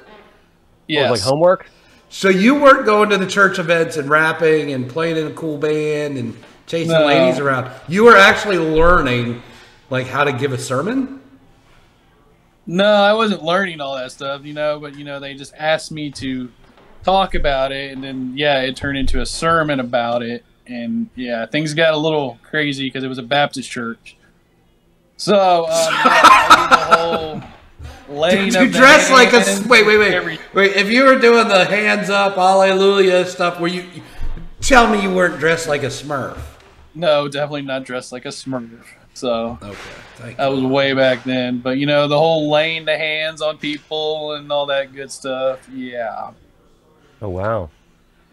Yes. Like homework? So you weren't going to the church events and rapping and playing in a cool band and chasing ladies around. You were actually learning, like, how to give a sermon? No, I wasn't learning all that stuff, but, they just asked me to talk about it. And then, it turned into a sermon about it. And, things got a little crazy because it was a Baptist church. So, I did the whole laying Did you dress like a... Wait. If you were doing the hands up, hallelujah stuff, tell me you weren't dressed like a Smurf. No, definitely not dressed like a Smurf. So okay, thank you. That was way back then. But the whole laying the hands on people and all that good stuff. Yeah. Oh wow.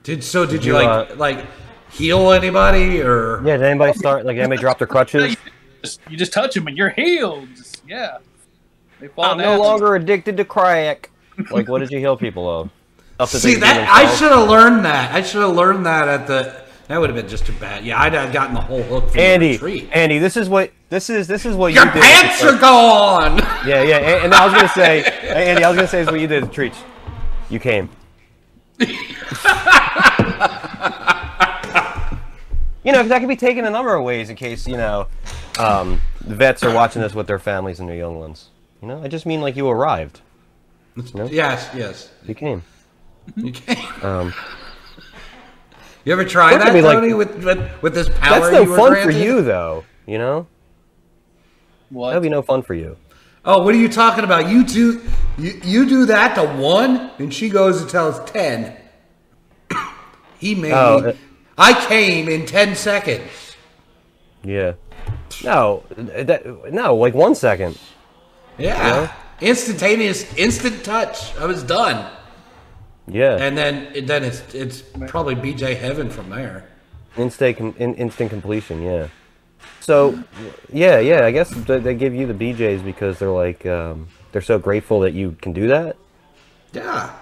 Did you like heal anybody or? Yeah. Did anybody drop their crutches? You just touch them and you're healed. Yeah. They fall I'm no longer addicted to crack. Like, what did you heal people of? See that I should have learned that. At the. That would have been just too bad. Yeah, I'd have gotten the whole hook for the retreat. Andy, this is what Your you did. Your pants are gone. Yeah. And I was gonna say, Andy, this is what you did at the retreat. You came. Because that can be taken a number of ways in case the vets are watching this with their families and their young ones. I just mean like you arrived. Yes. You came. You came. You ever try that, Tony, with this power? That's no fun for you, though. What? That'd be no fun for you. Oh, what are you talking about? You do that to 1, and she goes and tells 10. He made me. I came in 10 seconds. Yeah. No, like 1 second. Yeah. Instantaneous, instant touch. I was done. Yeah. And then it's probably BJ heaven from there. Instant completion, yeah. So, yeah, I guess they give you the BJs because they're like, they're so grateful that you can do that? Yeah.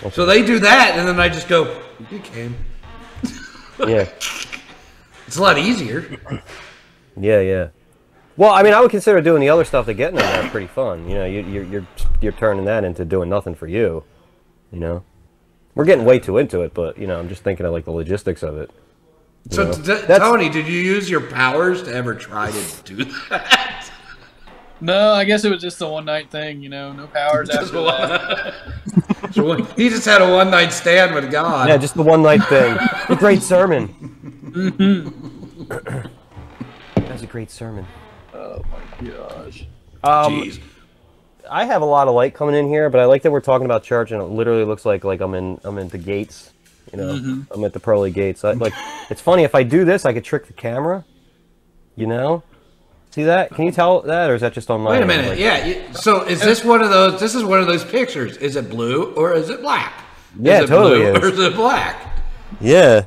Okay. So they do that, and then I just go, you came. Yeah. It's a lot easier. Yeah. Well, I mean, I would consider doing the other stuff to get in there pretty fun. You know, you're turning that into doing nothing for you. You know, we're getting way too into it, but you know, I'm just thinking of like the logistics of it. So, Tony, did you use your powers to ever try to do that? No, I guess it was just a one-night thing. You know, no powers after that. He just had a one-night stand with God. Yeah, just the one-night thing. A great sermon. That was a great sermon. Oh my gosh. Jeez. I have a lot of light coming in here, but I like that we're talking about church, and it literally looks like I'm in the gates. You know, I'm at the pearly gates. It's funny, if I do this, I could trick the camera. You know, see that? Can you tell that, or is that just on my? Wait a minute. So is this one of those? This is one of those pictures. Is it blue or is it black? Yeah, is it totally blue is. or is it black? Yeah.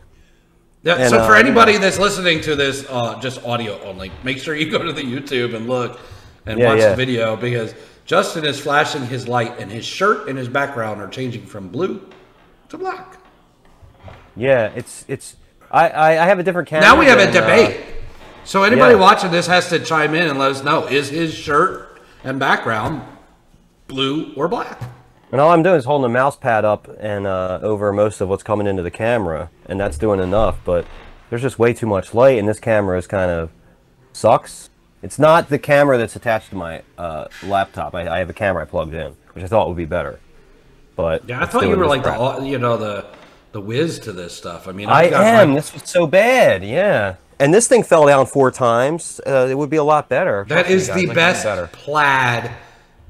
Yeah. And, so for anybody that's listening to this, just audio only, make sure you go to the YouTube and look and watch the video, because Justin is flashing his light, and his shirt and his background are changing from blue to black. Yeah, it's. I have a different camera. Now we have a debate. So anybody watching this has to chime in and let us know: is his shirt and background blue or black? And all I'm doing is holding the mouse pad up and over most of what's coming into the camera, and that's doing enough. But there's just way too much light, and this camera is kind of sucks. It's not the camera that's attached to my laptop. I have a camera I plugged in, which I thought would be better. But yeah, I thought you were like the whiz to this stuff. I mean, I am. This was so bad. Yeah. And this thing fell down 4 times. It would be a lot better. That is the best plaid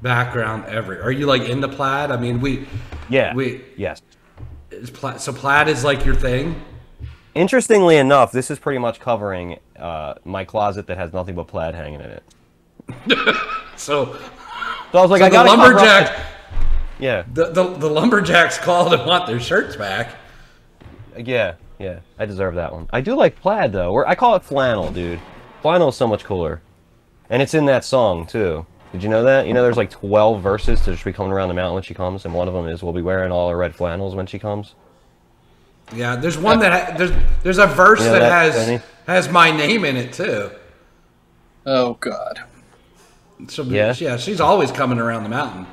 background ever. Are you like into plaid? I mean, yes. So plaid is like your thing? Interestingly enough, this is pretty much covering my closet that has nothing but plaid hanging in it. So I was like, so I got the lumberjack. Yeah. The lumberjacks called and want their shirts back. Yeah. I deserve that one. I do like plaid though. Or I call it flannel, dude. Flannel is so much cooler, and it's in that song too. Did you know that? You know, there's like 12 verses to just be coming around the mountain when she comes, and one of them is "We'll be wearing all our red flannels when she comes." Yeah, there's one that there's a verse that has my name in it too. Oh God. So yeah, she's always coming around the mountain.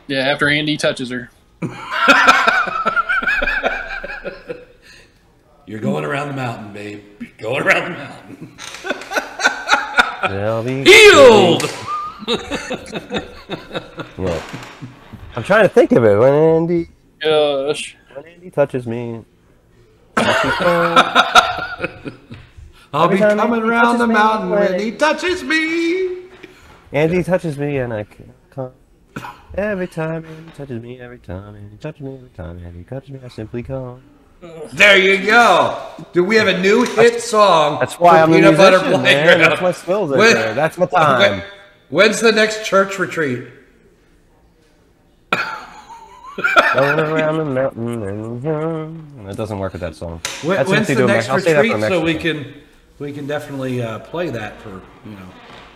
Yeah, after Andy touches her. You're going around the mountain, babe. You're going around the mountain. They'll be healed. Yeah. I'm trying to think of it when Andy. Gosh. When Andy touches me. I'll be coming around the mountain when he touches me. Andy touches me and I come. Every time Andy touches me, every time Andy touches me, every time Andy touches me, I simply come. There you go. Do we have a new hit song? That's why I'm Peanut a Butter musician, Playground. man. That's my skills right there. That's my time. When's the next church retreat? Going around the mountain and that doesn't work with that song. When's the next retreat? So we can definitely play that for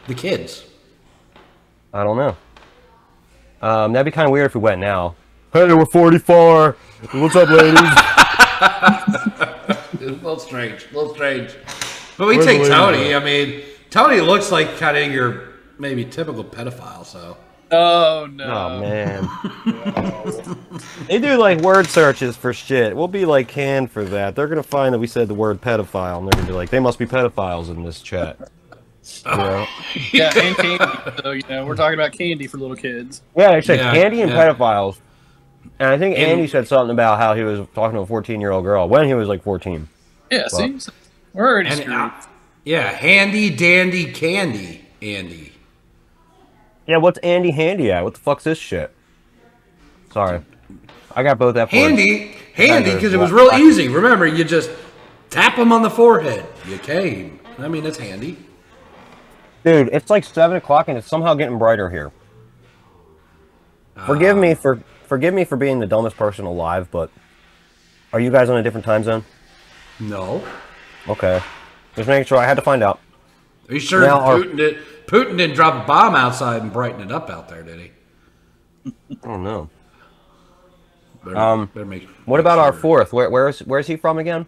the kids. I don't know. That'd be kind of weird if we went now. Hey, we're 44. What's up, ladies? A little strange. But we take Tony. I mean, Tony looks like kind of your maybe typical pedophile. So. Oh no. Oh man. They do like word searches for shit. We'll be like canned for that. They're gonna find that we said the word pedophile, and they're gonna be like, they must be pedophiles in this chat. You know? Yeah, and candy. So we're talking about candy for little kids. Yeah, they said candy and pedophiles. And I think Andy said something about how he was talking to a 14-year-old girl when he was like 14. Yeah, see? We're already screwed. Yeah, handy dandy candy, Andy. Yeah, what's Andy handy at? What the fuck's this shit? Sorry. I got both F words. Handy, because it was real easy. Remember, you just tap him on the forehead. You came. I mean, it's handy. Dude, it's like 7 o'clock and it's somehow getting brighter here. Forgive me for being the dumbest person alive, but are you guys on a different time zone? No. Okay. Just making sure. I had to find out. Are you sure Now Putin didn't drop a bomb outside and brighten it up out there, did he? I don't know. Better make What about our sure. fourth? Where's he from again?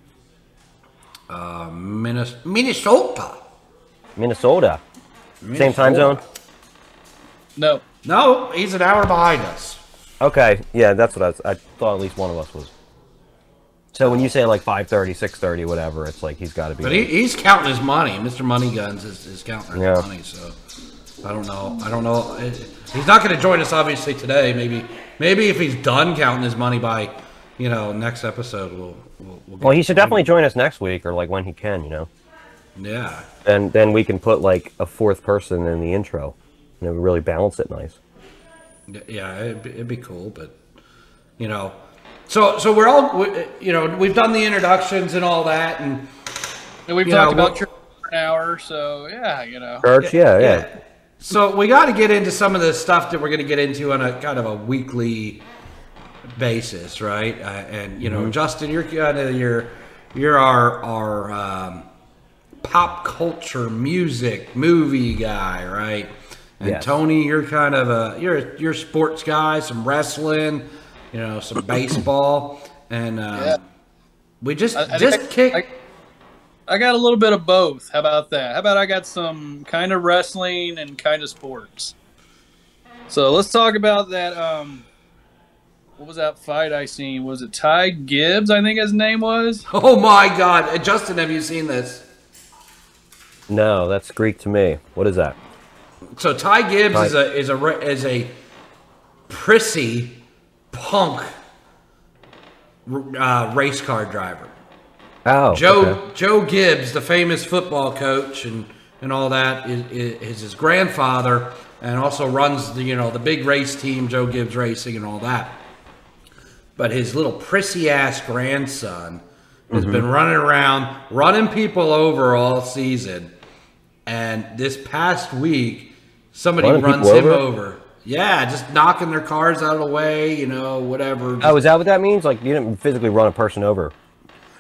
Minnesota. Minnesota. Same time zone? No. No, he's an hour behind us. Okay, yeah, that's what I thought at least one of us was. So when you say like 5:30, 6:30, whatever, it's like he's got to be. But he's counting his money. Mr. Money Guns is counting his Yeah. money. So I don't know. He's not going to join us obviously today. Maybe if he's done counting his money by, next episode, we'll Well, he should definitely join us next week or like when he can, Yeah. And then we can put like a fourth person in the intro, and it would really balance it nice. Yeah, it'd be cool, but so we're all we've done the introductions and all that, and And we've talked about church for an hour, so yeah, Church, yeah. So we got to get into some of the stuff that we're going to get into on a kind of a weekly basis, right? And Justin, you're kind of you're our pop culture music movie guy, right? And Yes. Tony, you're kind of you're a sports guy, some wrestling, some baseball, and we just kick. I got a little bit of both. How about that? How about I got some kind of wrestling and kind of sports? So let's talk about that. What was that fight I seen? Was it Ty Gibbs? I think his name was. Oh my God, Justin, have you seen this? No, that's Greek to me. What is that? So Ty Gibbs is a prissy punk race car driver. Oh, okay. Joe Gibbs, the famous football coach and all that, is his grandfather, and also runs the big race team, Joe Gibbs Racing, and all that. But his little prissy ass grandson has been running around, running people over all season, and this past week somebody Running runs people him over? over. Yeah, just knocking their cars out of the way, whatever. Oh, is that what that means? Like you didn't physically run a person over?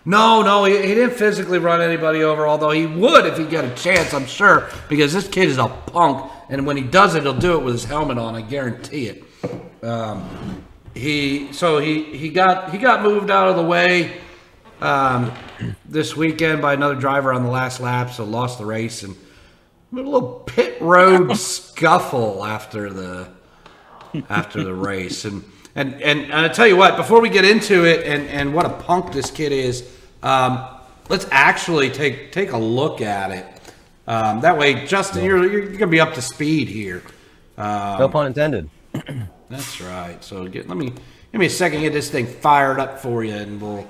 No, he didn't physically run anybody over, although he would if he got a chance, I'm sure, because this kid is a punk, and when he does it, he'll do it with his helmet on, I guarantee it. He got moved out of the way this weekend by another driver on the last lap, so lost the race, and a little pit road scuffle after the race, and I tell you what, before we get into it and what a punk this kid is, let's actually take a look at it. That way, Justin, you're gonna be up to speed here. No pun intended. That's right. So give me a second, get this thing fired up for you, and we'll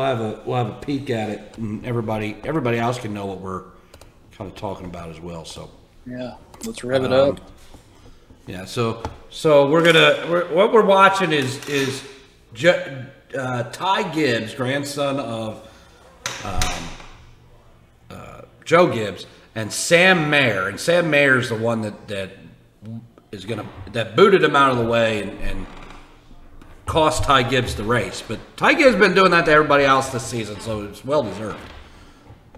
have a peek at it, and everybody else can know what we're kind of talking about as well. So Yeah, let's rev it up. yeah, so what we're watching is Ty Gibbs, grandson of Joe Gibbs, and Sam Mayer. And Sam Mayer is the one that booted him out of the way and cost Ty Gibbs the race. But Ty Gibbs has been doing that to everybody else this season, so it's well deserved.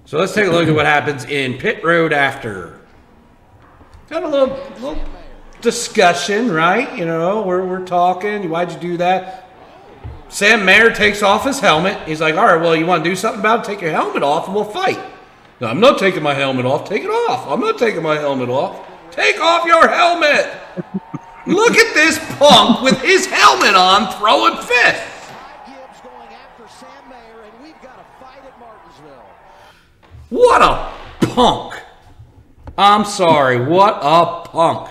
So let's take a look at what happens in pit road after. Got a little discussion, right? We're talking. Why'd you do that? Sam Mayer takes off his helmet. He's like, all right, well, you want to do something about it? Take your helmet off and we'll fight. No, I'm not taking my helmet off. Take it off. I'm not taking my helmet off. Take off your helmet. Look at this punk with his helmet on throwing fists. Gibbs going after Sam Mayer, and we've got a fight at Martinsville. What a punk. I'm sorry. What a punk.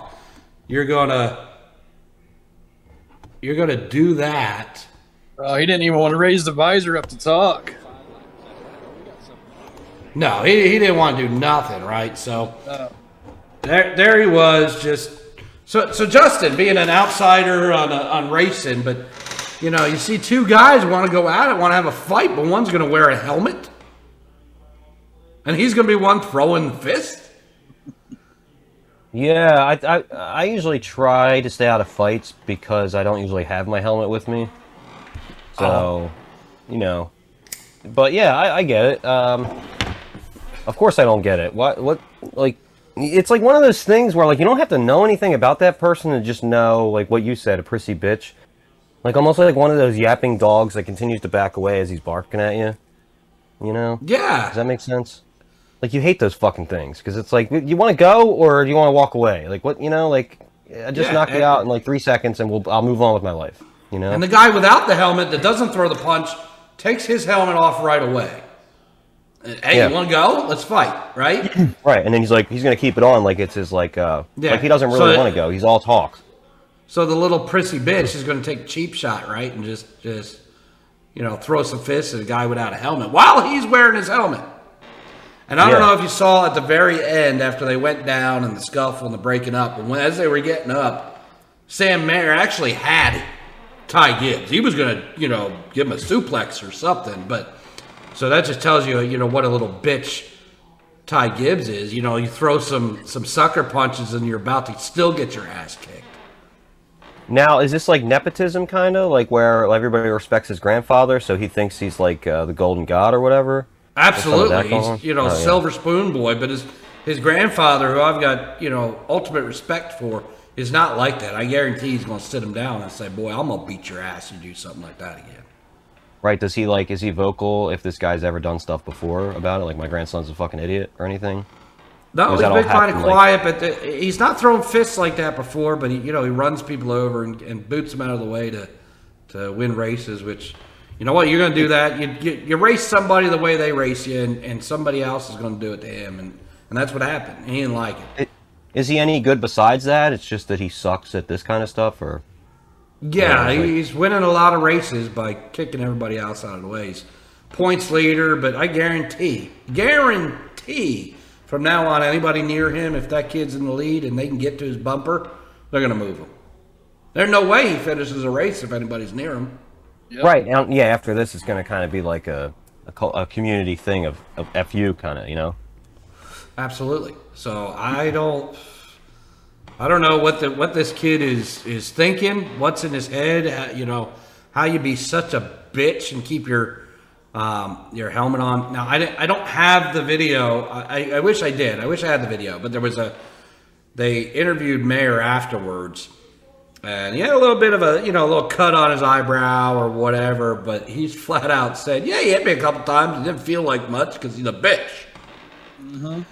You're gonna do that. Oh, he didn't even want to raise the visor up to talk. No, he didn't want to do nothing, right? So there he was, just so Justin, being an outsider on racing, but you see two guys want to go at it, want to have a fight, but one's going to wear a helmet, and he's going to be one throwing fists. Yeah, I usually try to stay out of fights because I don't usually have my helmet with me. So, But yeah, I get it. Of course I don't get it. What, like, it's like one of those things where, like, you don't have to know anything about that person to just know, like, what you said, a prissy bitch. Like, almost like one of those yapping dogs that continues to back away as he's barking at you. You know? Yeah. Does that make sense? Like, you hate those fucking things, because it's like, you want to go, or do you want to walk away? Like, what, you know, like, I just knock you out in, like, 3 seconds, and I'll move on with my life, you know? And the guy without the helmet that doesn't throw the punch takes his helmet off right away. Hey, Yeah. you want to go? Let's fight, right? Right, and then he's going to keep it on like it's his, like he doesn't really want to go. He's all talk. So the little prissy bitch is going to take a cheap shot, right? And just throw some fists at a guy without a helmet while he's wearing his helmet. And I don't know if you saw at the very end after they went down and the scuffle and the breaking up, and as they were getting up, Sam Mayer actually had Ty Gibbs. He was going to, give him a suplex or something, but so that just tells you, what a little bitch Ty Gibbs is. You throw some sucker punches and you're about to still get your ass kicked. Now, is this like nepotism kind of, like where everybody respects his grandfather, so he thinks he's like the golden god or whatever? Absolutely. He's, silver spoon boy, but his grandfather, who I've got, ultimate respect for, is not like that. I guarantee he's going to sit him down and say, boy, I'm going to beat your ass if you do something like that again. Right, is he vocal if this guy's ever done stuff before about it? Like, my grandson's a fucking idiot or anything? No, he's been kind of quiet, but he's not throwing fists like that before, but he runs people over and boots them out of the way to win races, which, you know what, you're going to do that. You race somebody the way they race you, and somebody else is going to do it to him, and that's what happened. He didn't like it. Is he any good besides that? It's just that he sucks at this kind of stuff, or... Yeah, he's winning a lot of races by kicking everybody else out of the way. He's points leader, but I guarantee, from now on, anybody near him, if that kid's in the lead and they can get to his bumper, they're going to move him. There's no way he finishes a race if anybody's near him. Yep. Right, and yeah, after this, it's going to kind of be like a community thing of FU kind of, Absolutely. So I don't know what this kid is thinking, what's in his head, how you be such a bitch and keep your helmet on. Now, I don't have the video. I wish I did. I wish I had the video, but they interviewed Mayer afterwards, and he had a little bit of a little cut on his eyebrow or whatever, but he's flat out said, yeah, he hit me a couple times. It didn't feel like much because he's a bitch. Mm-hmm.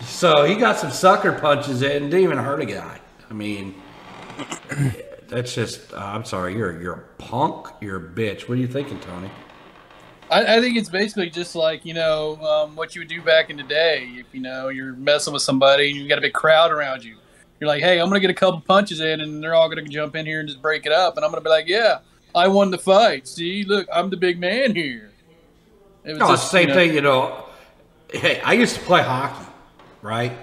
So he got some sucker punches in and didn't even hurt a guy. I mean, that's just, I'm sorry, you're a punk, you're a bitch. What are you thinking, Tony? I think it's basically just like, what you would do back in the day. If, you're messing with somebody and you got a big crowd around you. You're like, hey, I'm going to get a couple punches in and they're all going to jump in here and just break it up. And I'm going to be like, yeah, I won the fight. See, look, I'm the big man here. It was same thing, Hey, I used to play hockey. Right?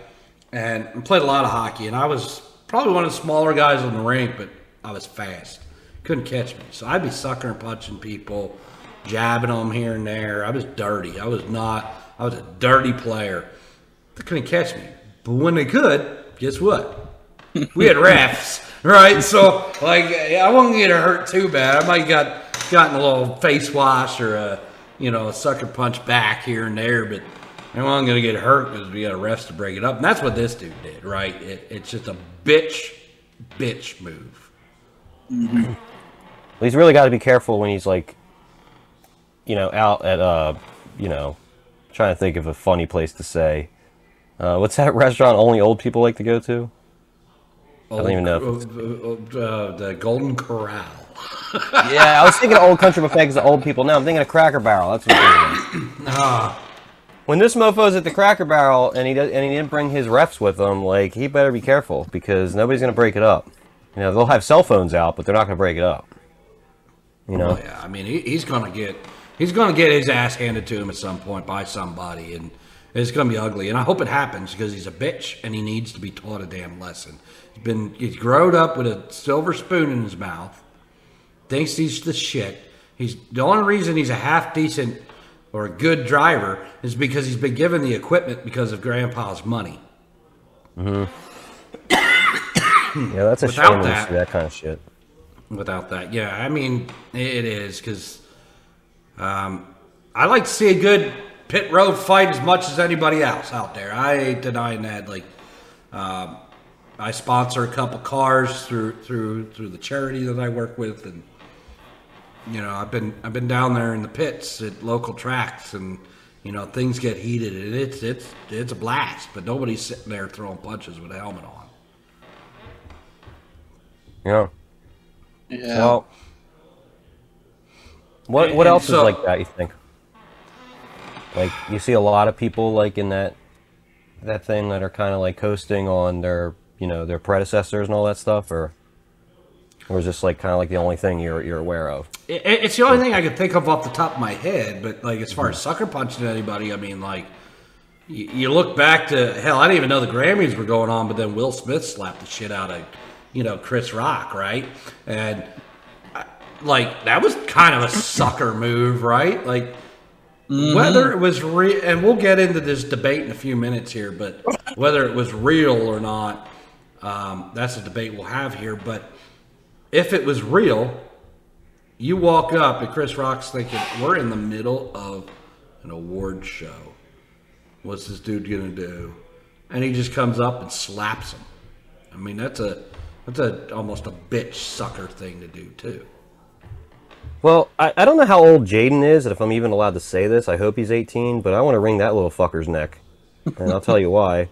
And I played a lot of hockey, and I was probably one of the smaller guys on the rink, but I was fast. Couldn't catch me. So I'd be sucking and punching people, jabbing them here and there. I was dirty. I was a dirty player. They couldn't catch me. But when they could, guess what? We had refs, right? So, I wasn't getting hurt too bad. I might have gotten a little face wash or a sucker punch back here and there, but I wasn't going to get hurt because we got refs to break it up. And that's what this dude did, right? It's just a bitch move. Mm-hmm. Well, he's really got to be careful when he's out at, trying to think of a funny place to say. What's that restaurant only old people like to go to? I don't even know. The Golden Corral. Yeah, I was thinking of Old Country Buffet because of old people. Now I'm thinking of Cracker Barrel. That's what I'm thinking. When this mofo's at the Cracker Barrel and he didn't bring his refs with him, he better be careful because nobody's gonna break it up. They'll have cell phones out, but they're not gonna break it up. Oh, yeah, I mean he's gonna get his ass handed to him at some point by somebody, and it's gonna be ugly. And I hope it happens because he's a bitch and he needs to be taught a damn lesson. He's grown up with a silver spoon in his mouth. Thinks he's the shit. The only reason he's a half decent or a good driver is because he's been given the equipment because of Grandpa's money. Mm-hmm. Yeah, that's a shame when you see that kind of shit. Without that, yeah. I mean, it is because I like to see a good pit road fight as much as anybody else out there. I ain't denying that. Like, I sponsor a couple cars through the charity that I work with, and you know, I've been down there in the pits at local tracks, and you know, things get heated, and it's a blast. But nobody's sitting there throwing punches with a helmet on. Yeah. Yeah. Well, what else is like that, you think? Like, you see a lot of people like in that thing that are kind of like coasting on their, you know, their predecessors and all that stuff, or is this like kind of like the only thing you're aware of? It's the only thing I can think of off the top of my head. But like, as far as sucker punching anybody, I mean, like, you look back to hell. I didn't even know the Grammys were going on, but then Will Smith slapped the shit out of, you know, Chris Rock, right? And like, that was kind of a sucker move, right? Like, whether it was real, and we'll get into this debate in a few minutes here, but whether it was real or not, that's a debate we'll have here. But if it was real, you walk up and Chris Rock's thinking, we're in the middle of an award show. What's this dude gonna do? And he just comes up and slaps him. I mean, that's almost a bitch sucker thing to do too. Well, I don't know how old Jaden is, and if I'm even allowed to say this, I hope he's 18, but I want to wring that little fucker's neck. And I'll tell you why.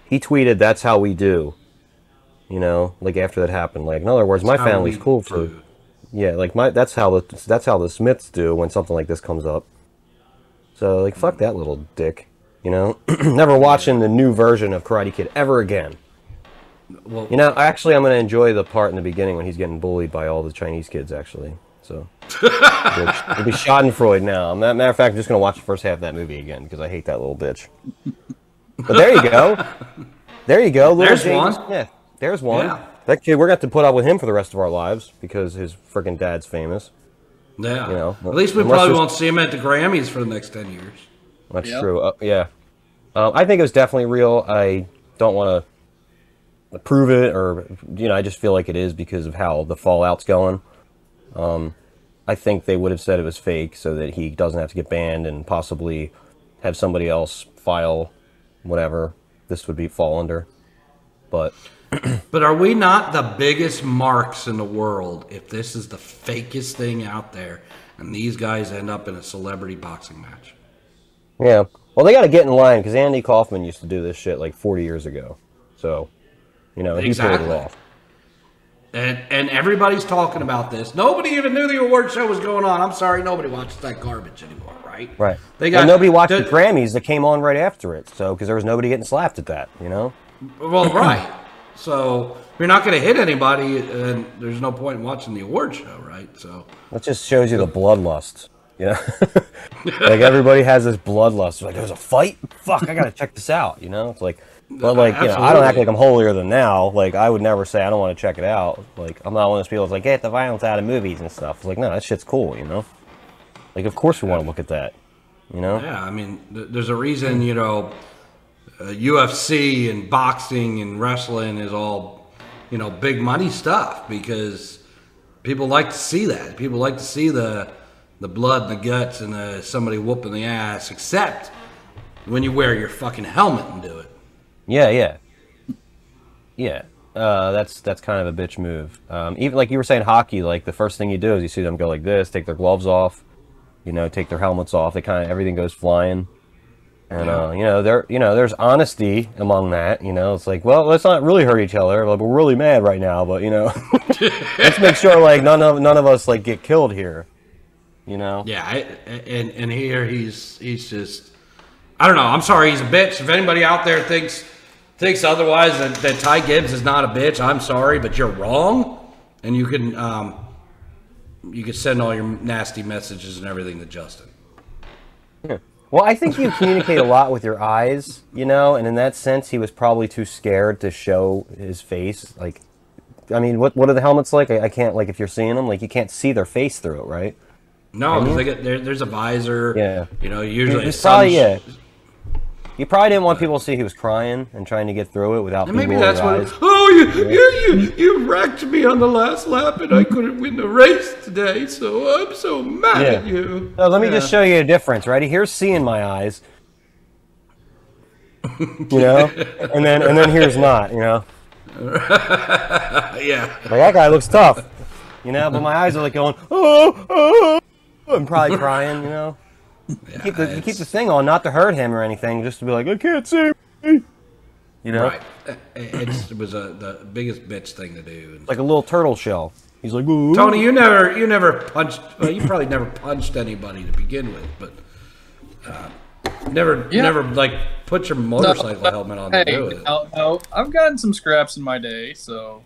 He tweeted, "That's how we do." You know, like after that happened. Like, in other words, my family's cool for... Yeah, like, that's how the Smiths do when something like this comes up. So, like, fuck that little dick. You know? Never watching the new version of Karate Kid ever again. Well, you know, actually, I'm going to enjoy the part in the beginning when he's getting bullied by all the Chinese kids, actually. So, it'll be Schadenfreude now. Matter of fact, I'm just going to watch the first half of that movie again because I hate that little bitch. But there you go. There you go. Little There's one. Smith. There's one. Yeah. That kid, we're going to have to put up with him for the rest of our lives because his freaking dad's famous. Yeah. You know, at least we probably won't see him at the Grammys for the next 10 years. That's true. Yeah. I think it was definitely real. I don't want to prove it, or, you know, I just feel like it is because of how the fallout's going. I think they would have said it was fake so that he doesn't have to get banned and possibly have somebody else file whatever this would fall under. But are we not the biggest marks in the world if this is the fakest thing out there and these guys end up in a celebrity boxing match? Yeah. Well, they got to get in line because Andy Kaufman used to do this shit like 40 years ago. So, you know, he pulled it off. And everybody's talking about this. Nobody even knew the award show was going on. I'm sorry, nobody watches that garbage anymore, right? Right. And nobody watched the Grammys that came on right after it. So, because there was nobody getting slapped at that, you know? Well, right. So, you're not going to hit anybody, and there's no point in watching the award show, right? So that just shows you the bloodlust, you know? Like, everybody has this bloodlust. Like, there's a fight? Fuck, I got to check this out, you know? It's like... But, like, you know, I don't act like I'm holier than thou. Like, I would never say I don't want to check it out. Like, I'm not one of those people that's like, get the violence out of movies and stuff. It's like, no, that shit's cool, you know? Like, of course we want to look at that, you know? Yeah, I mean, there's a reason, you know, UFC and boxing and wrestling is all, you know, big money stuff because people like to see that. People like to see the blood and the guts and somebody whooping the ass, except when you wear your fucking helmet and do it. Yeah. That's kind of a bitch move. Even like you were saying, hockey. Like the first thing you do is you see them go like this, take their gloves off, you know, take their helmets off. They kind of everything goes flying, and there's honesty among that. You know, it's like, well, let's not really hurt each other. Like, we're really mad right now, but you know, let's make sure like none of us like get killed here. You know. Yeah, and here he's just. I don't know. I'm sorry, he's a bitch. If anybody out there thinks otherwise, that Ty Gibbs is not a bitch, I'm sorry, but you're wrong. And you can send all your nasty messages and everything to Justin. Yeah. Well, I think you communicate a lot with your eyes, you know, and in that sense, he was probably too scared to show his face. Like, I mean, what are the helmets like? I can't, like, if you're seeing them, like, you can't see their face through it, right? No, because there's a visor. Yeah. You know, usually it's probably, He probably didn't want people to see he was crying and trying to get through it without And people maybe that's rolling what. their eyes. Oh, you wrecked me on the last lap, and I couldn't win the race today. So I'm so mad at you. No, let me just show you a difference, right? Here's C in my eyes. You know? and then here's not, you know? Yeah. Like, that guy looks tough. You know, but my eyes are like going, I'm probably crying, you know? Yeah, You keep the thing on, not to hurt him or anything, just to be like, I can't see me. You know? Right. It was the biggest bitch thing to do. Like a little turtle shell. He's like, ooh. Tony, you never punched. Well, you probably never punched anybody to begin with, but never like put your motorcycle helmet on to do it. No, I've gotten some scraps in my day, so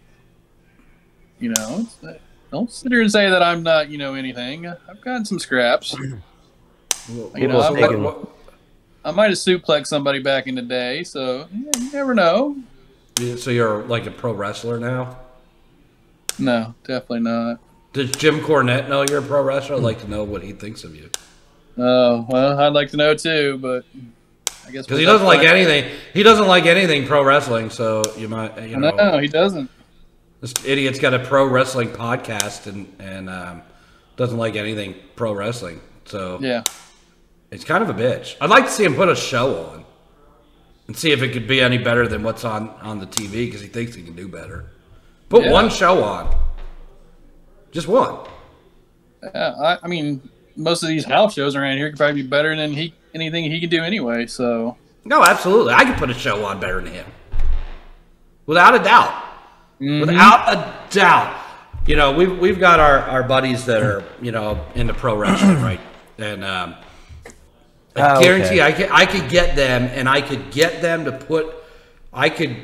you know, don't sit here and say that I'm not, anything. I've gotten some scraps. I might have suplexed somebody back in the day, so you never know. So you're like a pro wrestler now? No, definitely not. Does Jim Cornette know you're a pro wrestler? I'd like to know what he thinks of you. Oh, well, I'd like to know too, but I guess because he doesn't like anything. He doesn't like anything pro wrestling, so you might, No, he doesn't. This idiot's got a pro wrestling podcast and doesn't like anything pro wrestling. So yeah, it's kind of a bitch. I'd like to see him put a show on and see if it could be any better than what's on the TV because he thinks he can do better. Put one show on. Just one. Yeah, I mean, most of these house shows around here could probably be better than anything he can do anyway. So no, absolutely, I could put a show on better than him, without a doubt. Mm-hmm. Without a doubt. We've got our buddies that are into pro wrestling, right? And I guarantee I could get them, and I could get them to I could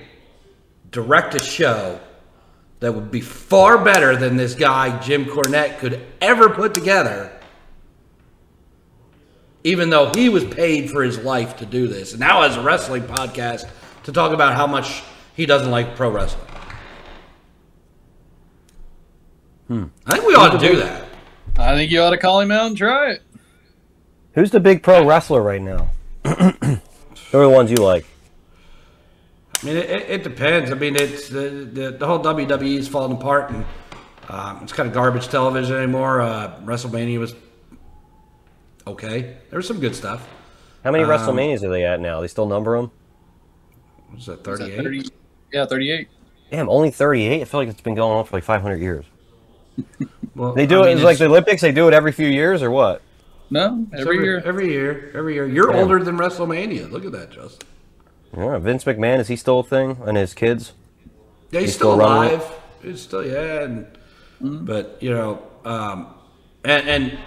direct a show that would be far better than this guy Jim Cornette could ever put together, even though he was paid for his life to do this. And now has a wrestling podcast to talk about how much he doesn't like pro wrestling. I think we ought to do that. I think you ought to call him out and try it. Who's the big pro wrestler right now? Who are the ones you like? I mean, it depends. I mean, it's the whole WWE is falling apart, and it's kind of garbage television anymore. WrestleMania was okay. There was some good stuff. How many WrestleManias are they at now? They still number them? Was that 38? Yeah, 38. Damn, only 38? I feel like it's been going on for like 500 years. Well, they do it. It's like the Olympics. They do it every few years, or what? No, every year. Every year. You're older than WrestleMania. Look at that, Justin. Yeah, Vince McMahon, is he still a thing? And his kids? Yeah, he's still alive. He's still, but and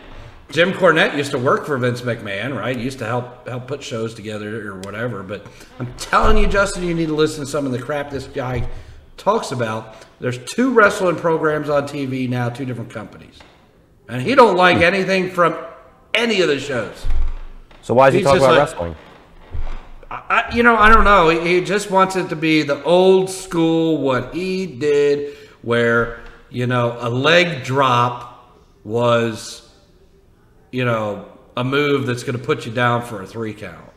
Jim Cornette used to work for Vince McMahon, right? He used to help put shows together or whatever. But I'm telling you, Justin, you need to listen to some of the crap this guy talks about. There's 2 wrestling programs on TV now, 2 different companies, and he don't like anything from any of the shows. So why is he talking about wrestling? I don't know. He just wants it to be the old school, what he did, where, a leg drop was, a move that's going to put you down for a 3 count.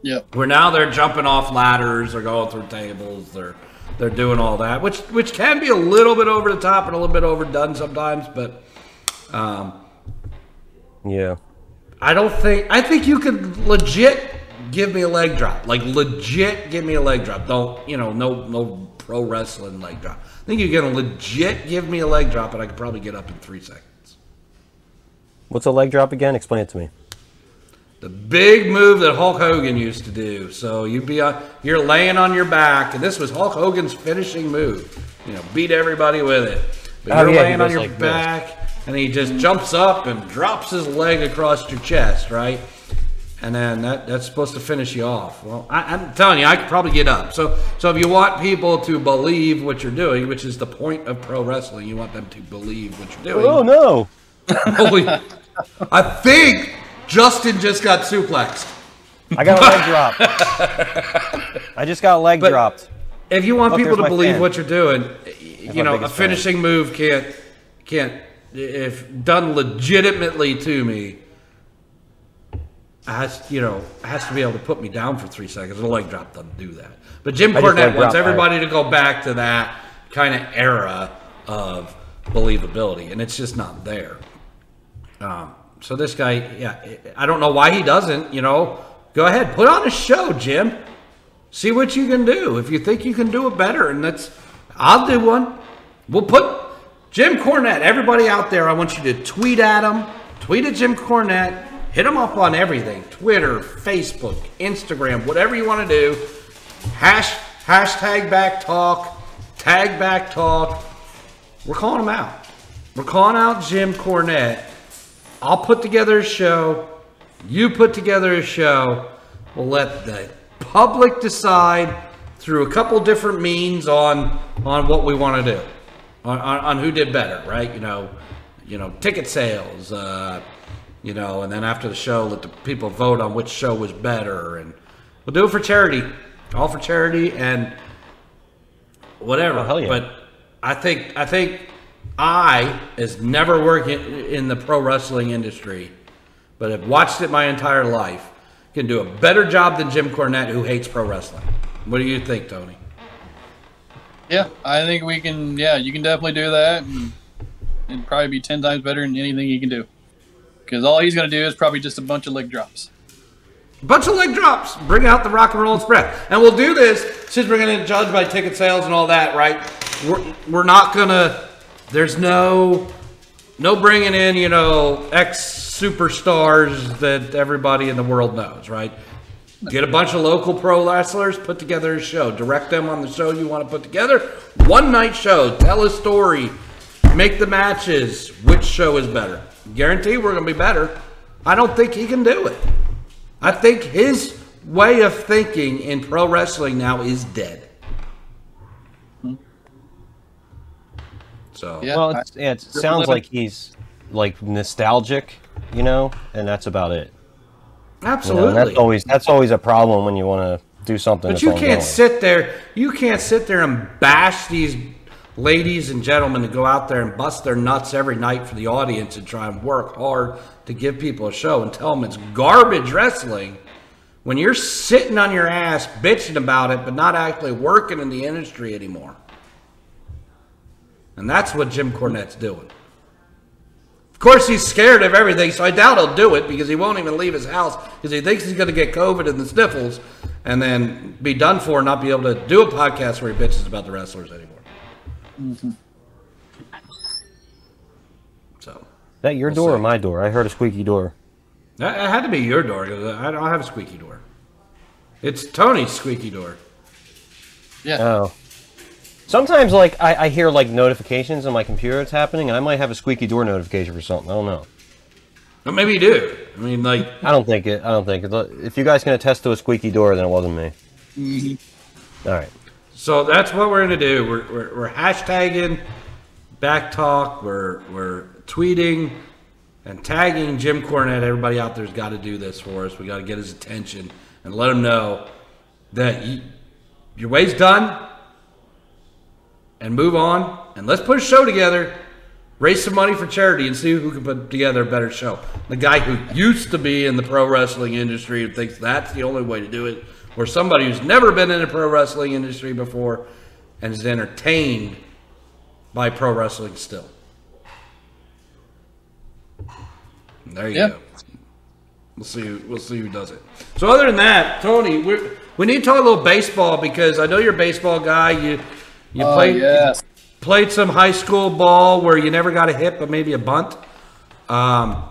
Yep. Where now they're jumping off ladders, they're going through tables, they're doing all that, which can be a little bit over the top and a little bit overdone sometimes, but yeah. I think you could legit give me a leg drop. Like, legit give me a leg drop. Don't, no pro wrestling leg drop. I think you can legit give me a leg drop, and I could probably get up in 3 seconds. What's a leg drop again? Explain it to me. The big move that Hulk Hogan used to do. So you're laying on your back, and this was Hulk Hogan's finishing move. Beat everybody with it. But you're laying on your back, and he just jumps up and drops his leg across your chest, right? And then that's supposed to finish you off. Well, I'm telling you, I could probably get up. So if you want people to believe what you're doing, which is the point of pro wrestling, you want them to believe what you're doing. Oh, no. I think Justin just got suplexed. I got a leg drop. I just got leg dropped. If you want people to believe what you're doing, a finishing move can't, if done legitimately to me, has to be able to put me down for 3 seconds. A leg drop doesn't do that. But Jim I just leg Cornette wants drop, everybody to go back to that kind of era of believability, and it's just not there. So this guy, I don't know why he doesn't. Go ahead, put on a show, Jim. See what you can do. If you think you can do it better, and I'll do one. We'll put Jim Cornette. Everybody out there, I want you to tweet at him. Tweet at Jim Cornette. Hit him up on everything: Twitter, Facebook, Instagram, whatever you want to do. Hashtag BACC Talk. Tag BACC Talk. We're calling him out. We're calling out Jim Cornette. I'll put together a show. You put together a show. We'll let the public decide through a couple different means on what we want to do, on who did better, right? Ticket sales, and then after the show, let the people vote on which show was better, and we'll do it for charity, all for charity and whatever. Oh, hell yeah. But I think I, as never working in the pro wrestling industry, but have watched it my entire life, can do a better job than Jim Cornette, who hates pro wrestling. What do you think, Tony? Yeah, I think we can. Yeah, you can definitely do that, and probably be 10 times better than anything he can do. Because all he's going to do is probably just a bunch of leg drops. Bunch of leg drops. Bring out the rock and roll spread. And we'll do this, since we're going to judge by ticket sales and all that, right? We're not going to, there's no bringing in, ex-superstars that everybody in the world knows, right? Get a bunch of local pro wrestlers, put together a show. Direct them on the show you want to put together. One night show. Tell a story. Make the matches. Which show is better? Guarantee we're going to be better. I don't think he can do it. I think his way of thinking in pro wrestling now is dead. So Yeah. Well, it sounds like he's like nostalgic, and that's about it. absolutely. And that's always a problem when you want to do something. But that's you ongoing. can't sit there. You can't sit there and bash these ladies and gentlemen to go out there and bust their nuts every night for the audience and try and work hard to give people a show and tell them it's garbage wrestling when you're sitting on your ass bitching about it but not actually working in the industry anymore. And that's what Jim Cornette's doing. Of course, he's scared of everything, so I doubt he'll do it because he won't even leave his house because he thinks he's going to get COVID and the sniffles and then be done for and not be able to do a podcast where he bitches about the wrestlers anymore. Mm-hmm. So, Is that your door or my door? I heard a squeaky door. it had to be your door because I don't have a squeaky door. It's Tony's squeaky door. Yeah. Oh. Sometimes, I hear, notifications on my computer that's happening, and I might have a squeaky door notification for something. I don't know. Well, maybe you do. I mean, I don't think it. If you guys can attest to a squeaky door, then it wasn't me. Mm-hmm. All right. So that's what we're gonna do. We're hashtagging BACC Talk. We're tweeting and tagging Jim Cornette. Everybody out there's got to do this for us. We got to get his attention and let him know that your way's done. And move on. And let's put a show together. Raise some money for charity and see who can put together a better show. The guy who used to be in the pro wrestling industry and thinks that's the only way to do it, or somebody who's never been in the pro wrestling industry before and is entertained by pro wrestling still. And there you go. We'll see who does it. So other than that, Tony, we need to talk a little baseball because I know you're a baseball guy. You played some high school ball where you never got a hit, but maybe a bunt. Sounds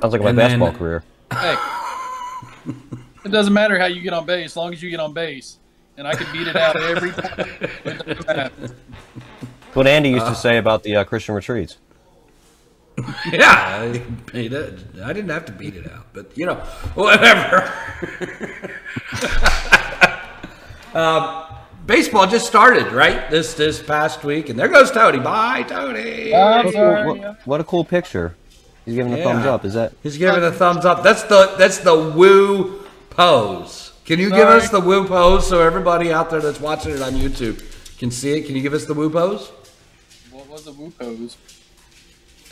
like my basketball career. Hey, it doesn't matter how you get on base, as long as you get on base. And I could beat it out every time. It doesn't matter. What Andy used to say about the Christian retreats. Yeah, I didn't have to beat it out, but whatever. Baseball just started, right? This past week, and there goes Tony. Bye, Tony. What a cool picture. He's giving a thumbs up. Is that? He's giving a thumbs up. That's the woo pose. Can you give us the woo pose so everybody out there that's watching it on YouTube can see it? Can you give us the woo pose? What was the woo pose?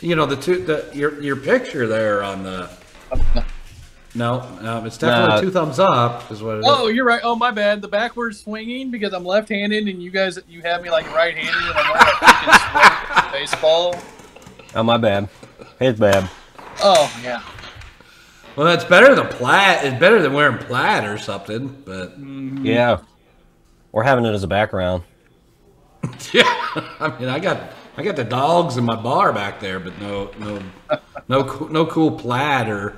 Your picture there on the. No, it's definitely Nah. 2 thumbs up is what it is. Oh, you're right. Oh, my bad. The backwards swinging because I'm left-handed and you have me like right-handed and I'm wearing a freaking Smurf baseball. Oh, my bad. His bad. Oh, yeah. Well, it's better than plaid. It's better than wearing plaid or something. But Yeah. Or having it as a background. yeah, I mean, I got the dogs in my bar back there, but no cool plaid or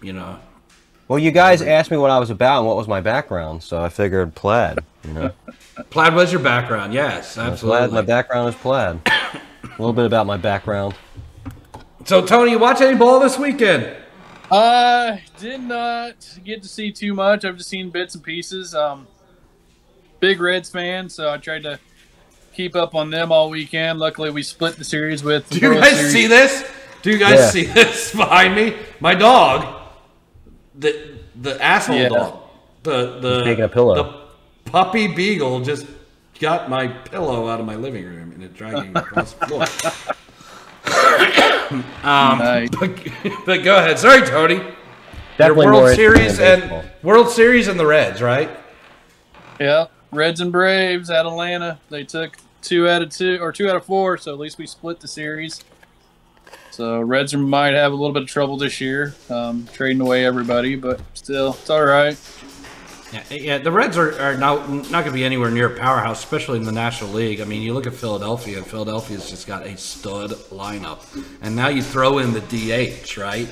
you know. Well, you guys asked me what I was about and what was my background, so I figured plaid, you know. Plaid was your background, yes, absolutely. My background is plaid. A little bit about my background. So, Tony, you watch any ball this weekend? I did not get to see too much. I've just seen bits and pieces. Big Reds fan, so I tried to keep up on them all weekend. Luckily, we split the series with. Do you guys see this? Do you guys see this behind me? My dog, the asshole dog, the taking a pillow. the puppy beagle just got my pillow out of my living room and it's dragging it across the floor. Nice. But go ahead. Sorry, Tony. Definitely Your more World Series interesting than baseball. World Series and the Reds, right? Yeah, Reds and Braves at Atlanta. They took 2 out of 4, so at least we split the series. So Reds might have a little bit of trouble this year, trading away everybody, but still, it's all right. Yeah, the Reds are not going to be anywhere near a powerhouse, especially in the National League. I mean, you look at Philadelphia, and Philadelphia's just got a stud lineup. And now you throw in the DH, right,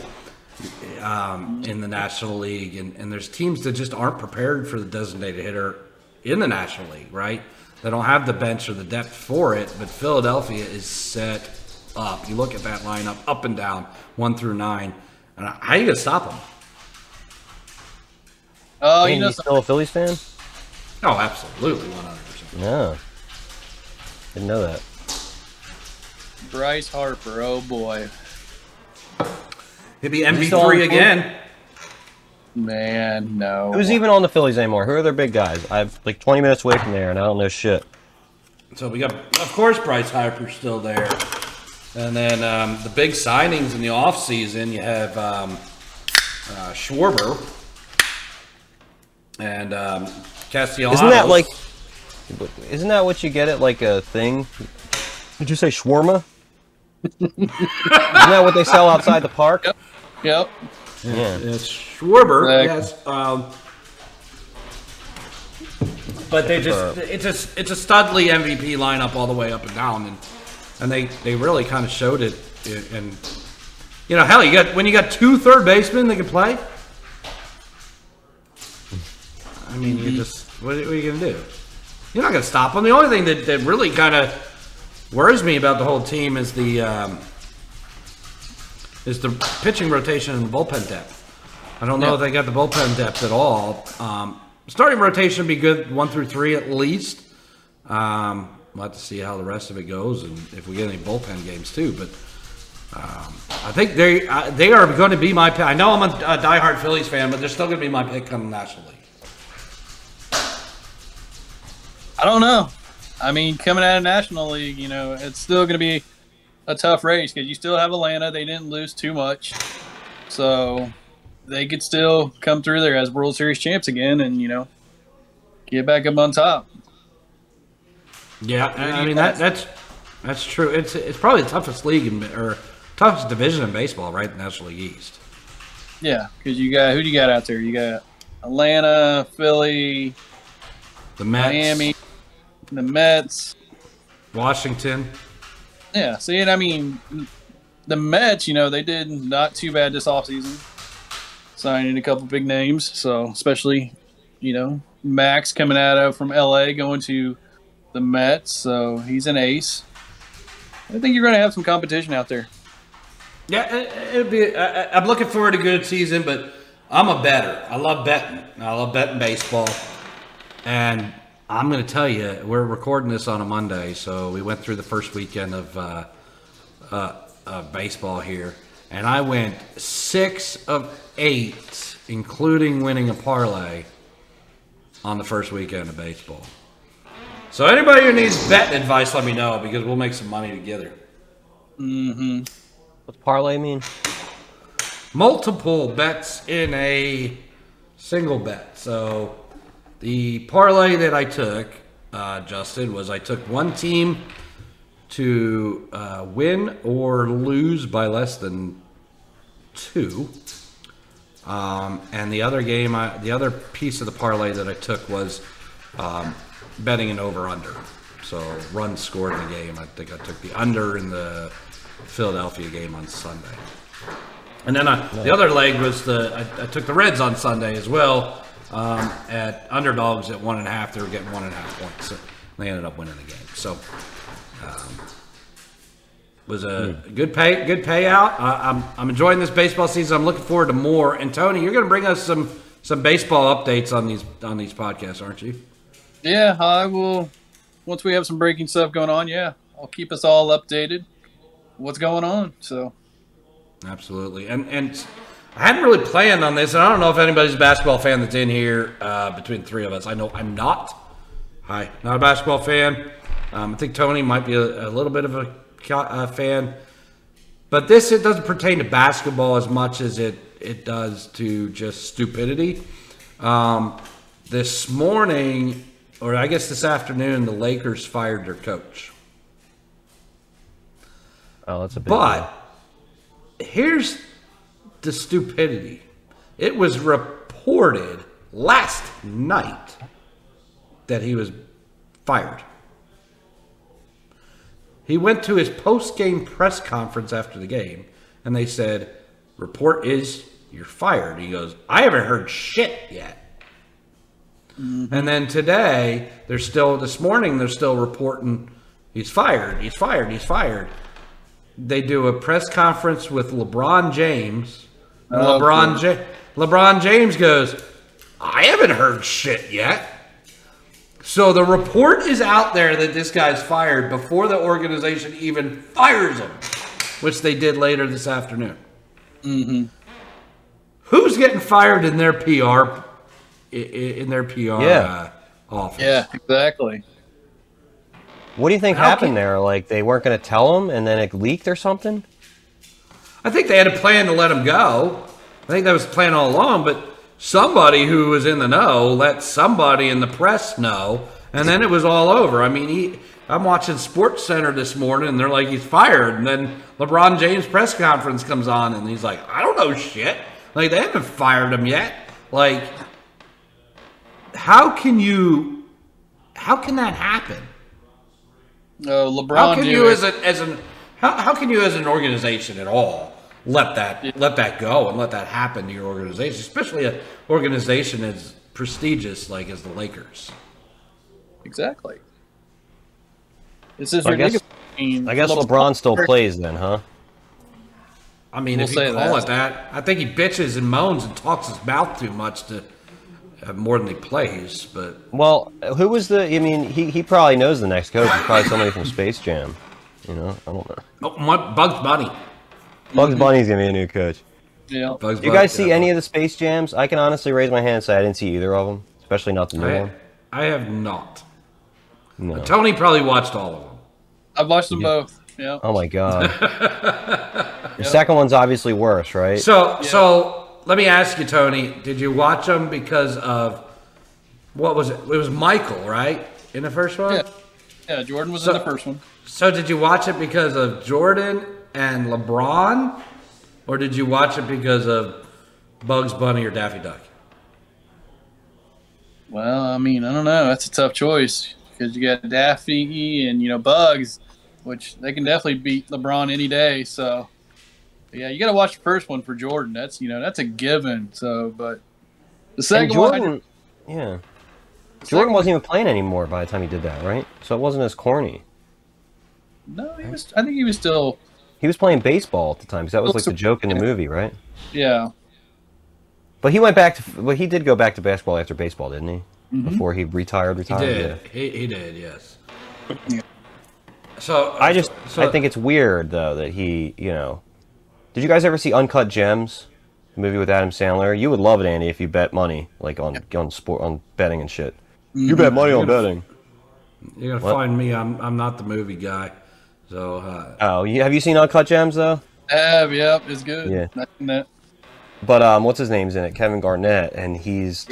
in the National League. And there's teams that just aren't prepared for the designated hitter in the National League, right? They don't have the bench or the depth for it, but Philadelphia is set up. You look at that lineup up and down, 1 through 9. And how you going to stop them? Oh, You still a Phillies fan? Oh, absolutely, 100%. Yeah. Didn't know that. Bryce Harper, oh boy. He'll be he still on MV3 the again. Man, no. Who's even on the Phillies anymore? Who are their big guys? I'm like 20 minutes away from there, and I don't know shit. So we got, of course, Bryce Harper's still there. And then the big signings in the offseason, you have Schwarber and Castellanos. Isn't that what you get at like a thing? Did you say shawarma? Isn't that what they sell outside the park? Yep. Yeah. It's Schwarber, Exactly. yes. But they just it's a studly MVP lineup all the way up and down, and they really kind of showed it. And you know, hell, when you got 2 third basemen that can play. I mean, you just what are you gonna do? You're not gonna stop them. The only thing that really kind of worries me about the whole team is the pitching rotation and the bullpen depth. I don't know if they got the bullpen depth at all. Starting rotation would be good 1 through 3 at least. We'll have to see how the rest of it goes and if we get any bullpen games too. But I think they are going to be my pick. I know I'm a diehard Phillies fan, but they're still going to be my pick coming National League. I don't know. I mean, coming out of National League, you know, it's still going to be a tough race because you still have Atlanta. They didn't lose too much. So they could still come through there as World Series champs again and, you know, get back up on top. Yeah, I mean that's true. It's probably the toughest league or toughest division in baseball, right? The National League East. Yeah, because who do you got out there? You got Atlanta, Philly, The Mets, Miami, the Mets, Washington. Yeah, see, and I mean, the Mets, you know, they did not too bad this offseason, signing a couple big names. So, especially, you know, Max coming from LA going to the Mets. So, he's an ace. I think you're going to have some competition out there. Yeah, it'll be. I'm looking forward to a good season, but I'm a bettor. I love betting. I love betting baseball, and I'm going to tell you, we're recording this on a Monday, so we went through the first weekend of baseball here, and I went 6 of 8, including winning a parlay on the first weekend of baseball. So anybody who needs betting advice, let me know, because we'll make some money together. Mm-hmm. What's parlay mean? multiple bets in a single bet. So the parlay that I took, Justin, was I took one team to win or lose by less than 2. And the other game, the other piece of the parlay that I took was betting an over-under. So runs scored in the game. I think I took the under in the Philadelphia game on Sunday. And then the other leg was I took the Reds on Sunday as well at underdogs at 1.5. They were getting 1.5 points. So they ended up winning the game. So was a good payout. I'm enjoying this baseball season. I'm looking forward to more. And Tony, you're going to bring us some baseball updates on these podcasts, aren't you? Yeah, I will. Once we have some breaking stuff going on, I'll keep us all updated. What's going on? So. Absolutely. And I hadn't really planned on this, and I don't know if anybody's a basketball fan that's in here between the three of us. I know I'm not. Hi, not a basketball fan. I think Tony might be a little bit of a fan. But it doesn't pertain to basketball as much as it does to just stupidity. This morning, or I guess this afternoon, the Lakers fired their coach. Oh, that's a big deal. Here's the stupidity. It was reported last night that he was fired. He went to his post-game press conference after the game, and they said, report is you're fired. He goes, I haven't heard shit yet. Mm-hmm. And then this morning, they're still reporting he's fired. They do a press conference with LeBron James. And LeBron James goes, I haven't heard shit yet. So the report is out there that this guy's fired before the organization even fires him, which they did later this afternoon. Mm-hmm. Who's getting fired in their PR? Office? Yeah, exactly. What do you think happened there? Like, they weren't going to tell him and then it leaked or something? I think they had a plan to let him go. I think that was the plan all along, but somebody who was in the know let somebody in the press know, and then it was all over. I mean, I'm watching Sports Center this morning, and they're like, he's fired. And then LeBron James' press conference comes on, and he's like, I don't know shit. Like, they haven't fired him yet. Like, how can that happen? LeBron. How can you how can you as an organization at all let that go and let that happen to your organization, especially an organization as prestigious like as the Lakers? Exactly. It's just I guess LeBron still plays then, huh? I mean, if you call it that, I think he bitches and moans and talks his mouth too much to more than he plays. But who was he probably knows the next coach. It's probably somebody from Space Jam. I don't know. Oh, Bugs Bunny. Bugs Bunny's gonna be a new coach. Yeah. You guys see any of the Space Jams? I can honestly raise my hand and say I didn't see either of them, especially not the new one. I have not. No. Tony probably watched all of them. I've watched them both. Yeah. Oh my god. The second one's obviously worse, right? So let me ask you, Tony, did you watch them because of, what was it? It was Michael, right? In the first one? Yeah, Jordan was in the first one. So did you watch it because of Jordan and LeBron? Or did you watch it because of Bugs Bunny or Daffy Duck? Well, I mean, I don't know. That's a tough choice because you got Daffy and, Bugs, which they can definitely beat LeBron any day, so... Yeah, you got to watch the first one for Jordan. That's that's a given. So, but the second Jordan wasn't even playing anymore by the time he did that, right? So it wasn't as corny. No, he was. I think he was still. He was playing baseball at the time because that was like the joke in the movie, right? Yeah. But he went back to. Well, he did go back to basketball after baseball, didn't he? Mm-hmm. Before he retired. He did. Yeah. He did. Yes. Yeah. So I think it's weird though that he Did you guys ever see Uncut Gems, the movie with Adam Sandler? You would love it, Andy, if you bet money, like on betting and shit. Mm-hmm. You bet money on betting. You're gonna find me. I'm not the movie guy. So. Have you seen Uncut Gems though? Yeah, it's good. Yeah. But what's his name's in it? Kevin Garnett, and he's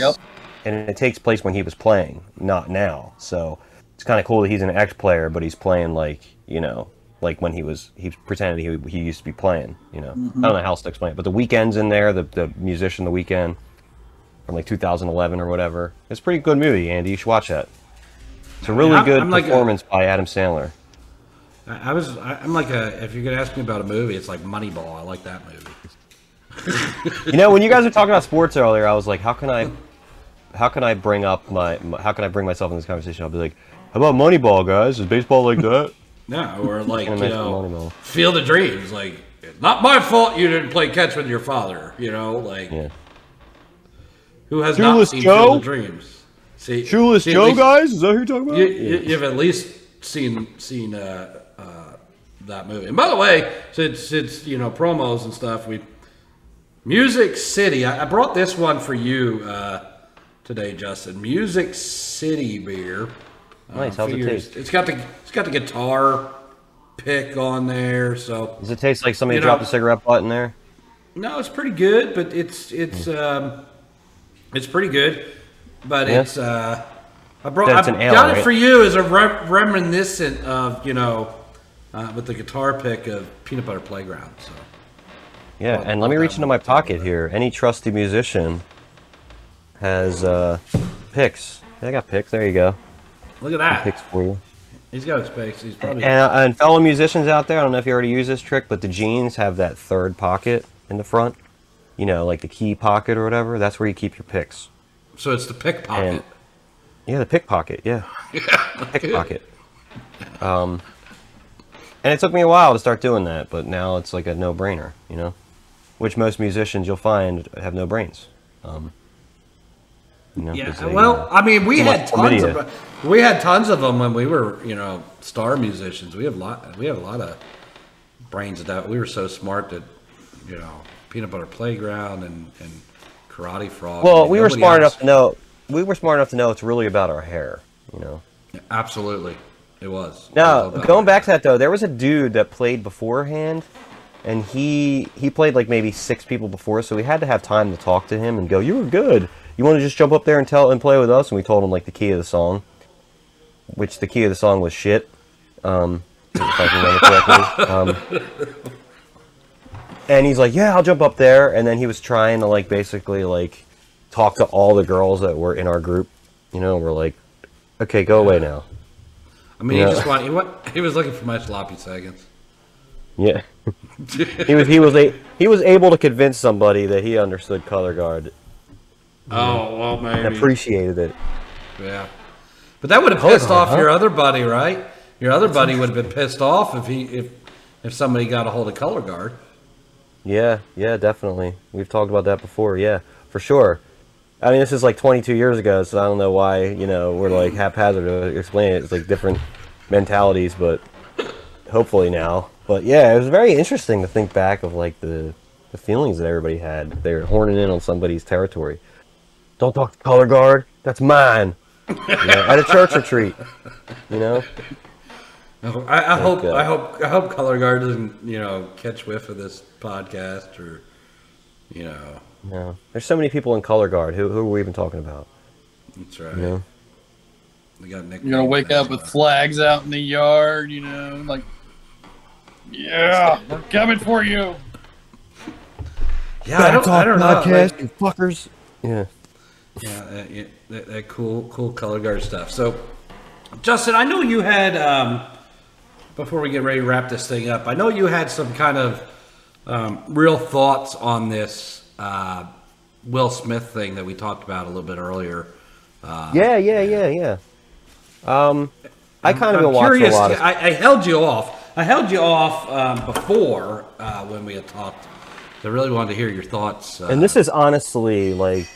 and it takes place when he was playing, not now. So it's kind of cool that he's an ex-player, but he's playing like like when he's pretending he used to be playing. I don't know how else to explain it, but the Weeknd's in there, the musician, the Weeknd from like 2011 or whatever. It's a pretty good movie, Andy. You should watch that. It's a really good performance by Adam Sandler. I'm like if you're gonna ask me about a movie, it's like Moneyball. I like that movie. When you guys were talking about sports earlier, I was like, how can I bring myself in this conversation? I'll be like, how about Moneyball, guys? Is baseball like that? Yeah, or like Field of Dreams. Like, not my fault you didn't play catch with your father. Who has not seen Field of Dreams? Shoeless Joe, guys? Is that who you're talking about? You've at least seen that movie. And by the way, since promos and stuff, Music City. I brought this one for you today, Justin. Music City beer. Nice. How's it taste? It's got the guitar pick on there. So does it taste like somebody dropped a cigarette butt in there? No, it's pretty good, but it's pretty good. But it's I got it for you as a reminiscent of with the guitar pick of Peanut Butter Playground. So. Yeah, and let me reach into my pocket here. Any trusty musician has picks. Yeah, I got picks. There you go. Look at that. Picks for you. He's got his picks. He's probably and fellow musicians out there, I don't know if you already use this trick, but the jeans have that third pocket in the front. Like the key pocket or whatever. That's where you keep your picks. So it's the pick pocket. The pick pocket. Yeah. Pick pocket. And it took me a while to start doing that, but now it's like a no-brainer. Which most musicians you'll find have no brains. We had tons of them when we were, star musicians. We have a lot of brains that we were so smart that, Peanut Butter Playground and Karate Frog. Well, we were smart enough to know. We were smart enough to know it's really about our hair. Absolutely, it was. Now, going back to that though, there was a dude that played beforehand. And he played like maybe 6 people before, so we had to have time to talk to him and go, "You were good. You want to just jump up there and play with us?" And we told him like the key of the song, which the key of the song was shit. If I remember correctly. And he's like, "Yeah, I'll jump up there." And then he was trying to like basically like talk to all the girls that were in our group. We're like, "Okay, go away now." I mean, he was looking for my sloppy seconds. Yeah. he was able to convince somebody that he understood color guard. Oh, well, maybe. And appreciated it. Yeah. But that would have pissed off your other buddy, right? Your other buddy would have been pissed off if somebody got a hold of color guard. Yeah, definitely. We've talked about that before. Yeah, for sure. I mean, this is like 22 years ago, so I don't know why, we're like haphazard to explain it. It's like different mentalities, but hopefully now. But yeah, it was very interesting to think back of like the feelings that everybody had. They were horning in on somebody's territory. Don't talk to color guard. That's mine. At a church retreat. I hope color guard doesn't catch whiff of this podcast or. No, there's so many people in color guard. Who are we even talking about? That's right. We got You're gonna wake up with flags out in the yard, like. Yeah, we're coming for you. Yeah, I don't know. Podcast, you fuckers. Yeah. Yeah, that cool color guard stuff. So, Justin, I know you had before we get ready to wrap this thing up, I know you had some kind of real thoughts on this Will Smith thing that we talked about a little bit earlier. Yeah. I kind of been watching a lot of. I held you off. Before when we had talked. I really wanted to hear your thoughts. And this is honestly like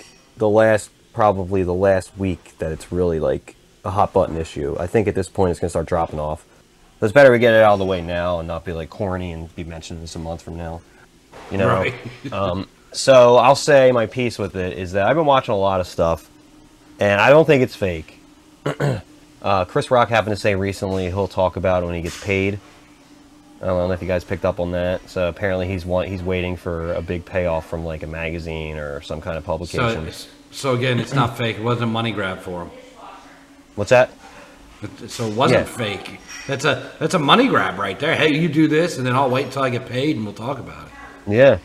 probably the last week that it's really like a hot button issue. I think at this point it's going to start dropping off. So it's better we get it out of the way now and not be like corny and be mentioned this a month from now. Right. So I'll say my piece with it is that I've been watching a lot of stuff, and I don't think it's fake. Chris Rock happened to say recently he'll talk about it when he gets paid. I don't know if you guys picked up on that. So apparently he's waiting for a big payoff from like a magazine or some kind of publication. So again, it's not fake. It wasn't a money grab for him. What's that? So it wasn't Yeah. fake. That's a money grab right there. Hey, you do this, and then I'll wait until I get paid, and we'll talk about it. Yeah.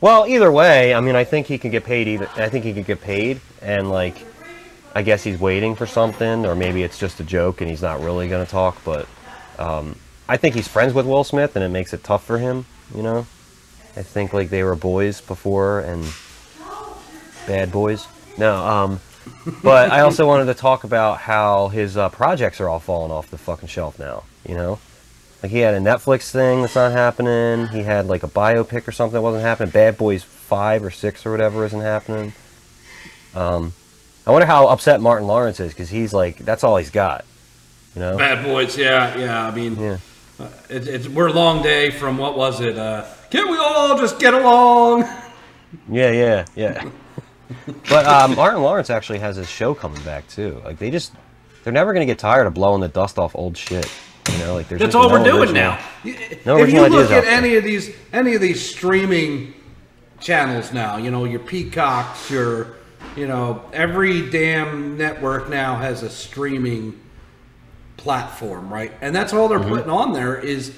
Well, either way, I mean, I think he can get paid. I think he could get paid, and like, I guess he's waiting for something, or maybe it's just a joke and he's not really gonna talk. But I think he's friends with Will Smith, and it makes it tough for him. You know, I think like they were boys before and bad boys. No, but I also wanted to talk about how his projects are all falling off the fucking shelf now. You know, like he had a Netflix thing that's not happening. He had like a biopic or something that wasn't happening. Bad Boys 5 or 6 or whatever isn't happening. I wonder how upset Martin Lawrence is, because he's like, that's all he's got. You know? Bad Boys, yeah. I mean, we're a long day from what was it? Can we all just get along? Yeah. But Martin Lawrence actually has his show coming back too. Like they're never gonna get tired of blowing the dust off old shit. You know, like there's That's just all no we're doing original- now. No If original you look ideas at out there. any of these streaming channels now, you know, your Peacocks, your, you know, every damn network now has a streaming platform, right? And that's all they're putting on there is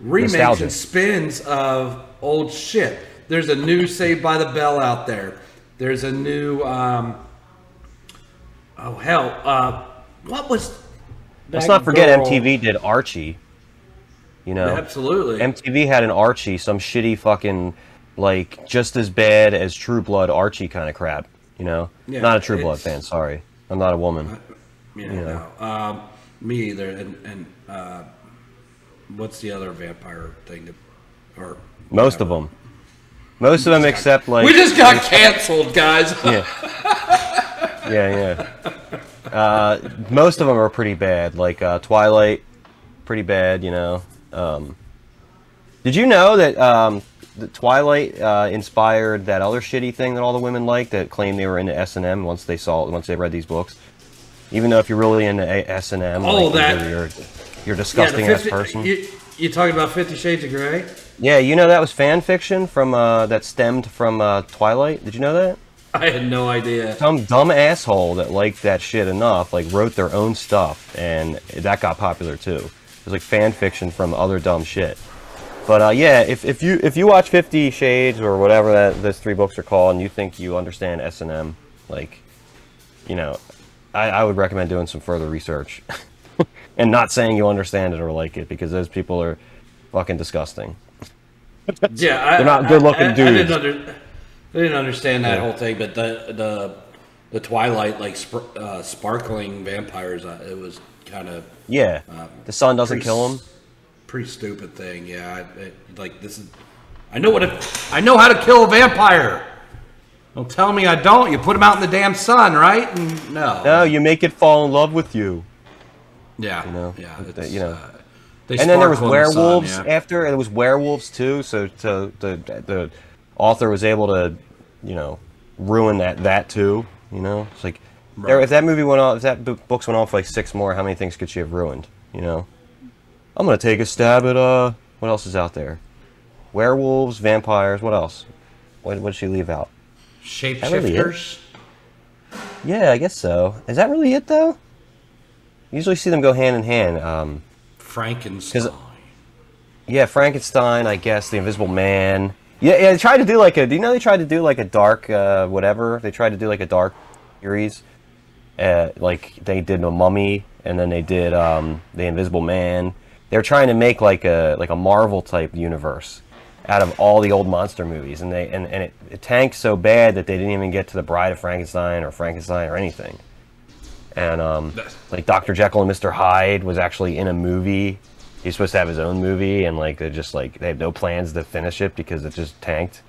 remakes Nostalgia. and spins of old shit. There's a new Saved by the Bell out there. There's a new, what was? Let's that not forget girl? MTV did Archie. You know, Absolutely. MTV had an Archie, some shitty fucking, like, just as bad as True Blood Archie kind of crap. You know, Yeah, not a True Blood it's- fan. Sorry, I'm not a woman. No. Me either. And what's the other vampire thing? Most of them except like We just got canceled, guys. yeah. Most of them are pretty bad. Like Twilight, pretty bad. You know. Did you know that the Twilight inspired that other shitty thing that all the women liked that claimed they were into S&M once they read these books? Even though if you're really into S&M, you're a disgusting ass person. You talking about 50 Shades of Grey? Yeah, you know that was fan fiction from that stemmed from Twilight. Did you know that? I had no idea. Some dumb asshole that liked that shit enough, like wrote their own stuff, and that got popular too. It was like fan fiction from other dumb shit. But yeah, if you watch 50 Shades or whatever those 3 books are called, and you think you understand S&M, like, you know, I would recommend doing some further research, and not saying you understand it or like it, because those people are fucking disgusting. Yeah, They're not good-looking dudes. I didn't understand that whole thing, but the Twilight, like sparkling vampires, it was kind of Yeah, the sun doesn't pretty kill them. Pretty stupid thing. Yeah, like this is. I know how to kill a vampire. Don't tell me I don't. You put them out in the damn sun, right? And No, you make it fall in love with you. Yeah, You know, yeah. you know. They And then there was sparkle in the sun, werewolves yeah. after. There was werewolves too. So the author was able to, you know, ruin that too. You know, it's like if that movie went on, if that books went on for like 6 more, how many things could she have ruined? You know, I'm gonna take a stab at what else is out there? Werewolves, vampires. What else? What did she leave out? Shapeshifters. Yeah, I guess so. Is that really it though? Usually see them go hand in hand. Frankenstein. Yeah, Frankenstein, I guess, the Invisible Man. Yeah, they tried to do like do you know they tried to do like a dark, whatever? They tried to do like a dark series. Like, they did The Mummy, and then they did The Invisible Man. They're trying to make like a Marvel-type universe out of all the old monster movies. And it tanked so bad that they didn't even get to The Bride of Frankenstein or anything. And like Dr. Jekyll and Mr. Hyde was actually in a movie. He's supposed to have his own movie, and like they have no plans to finish it because it just tanked.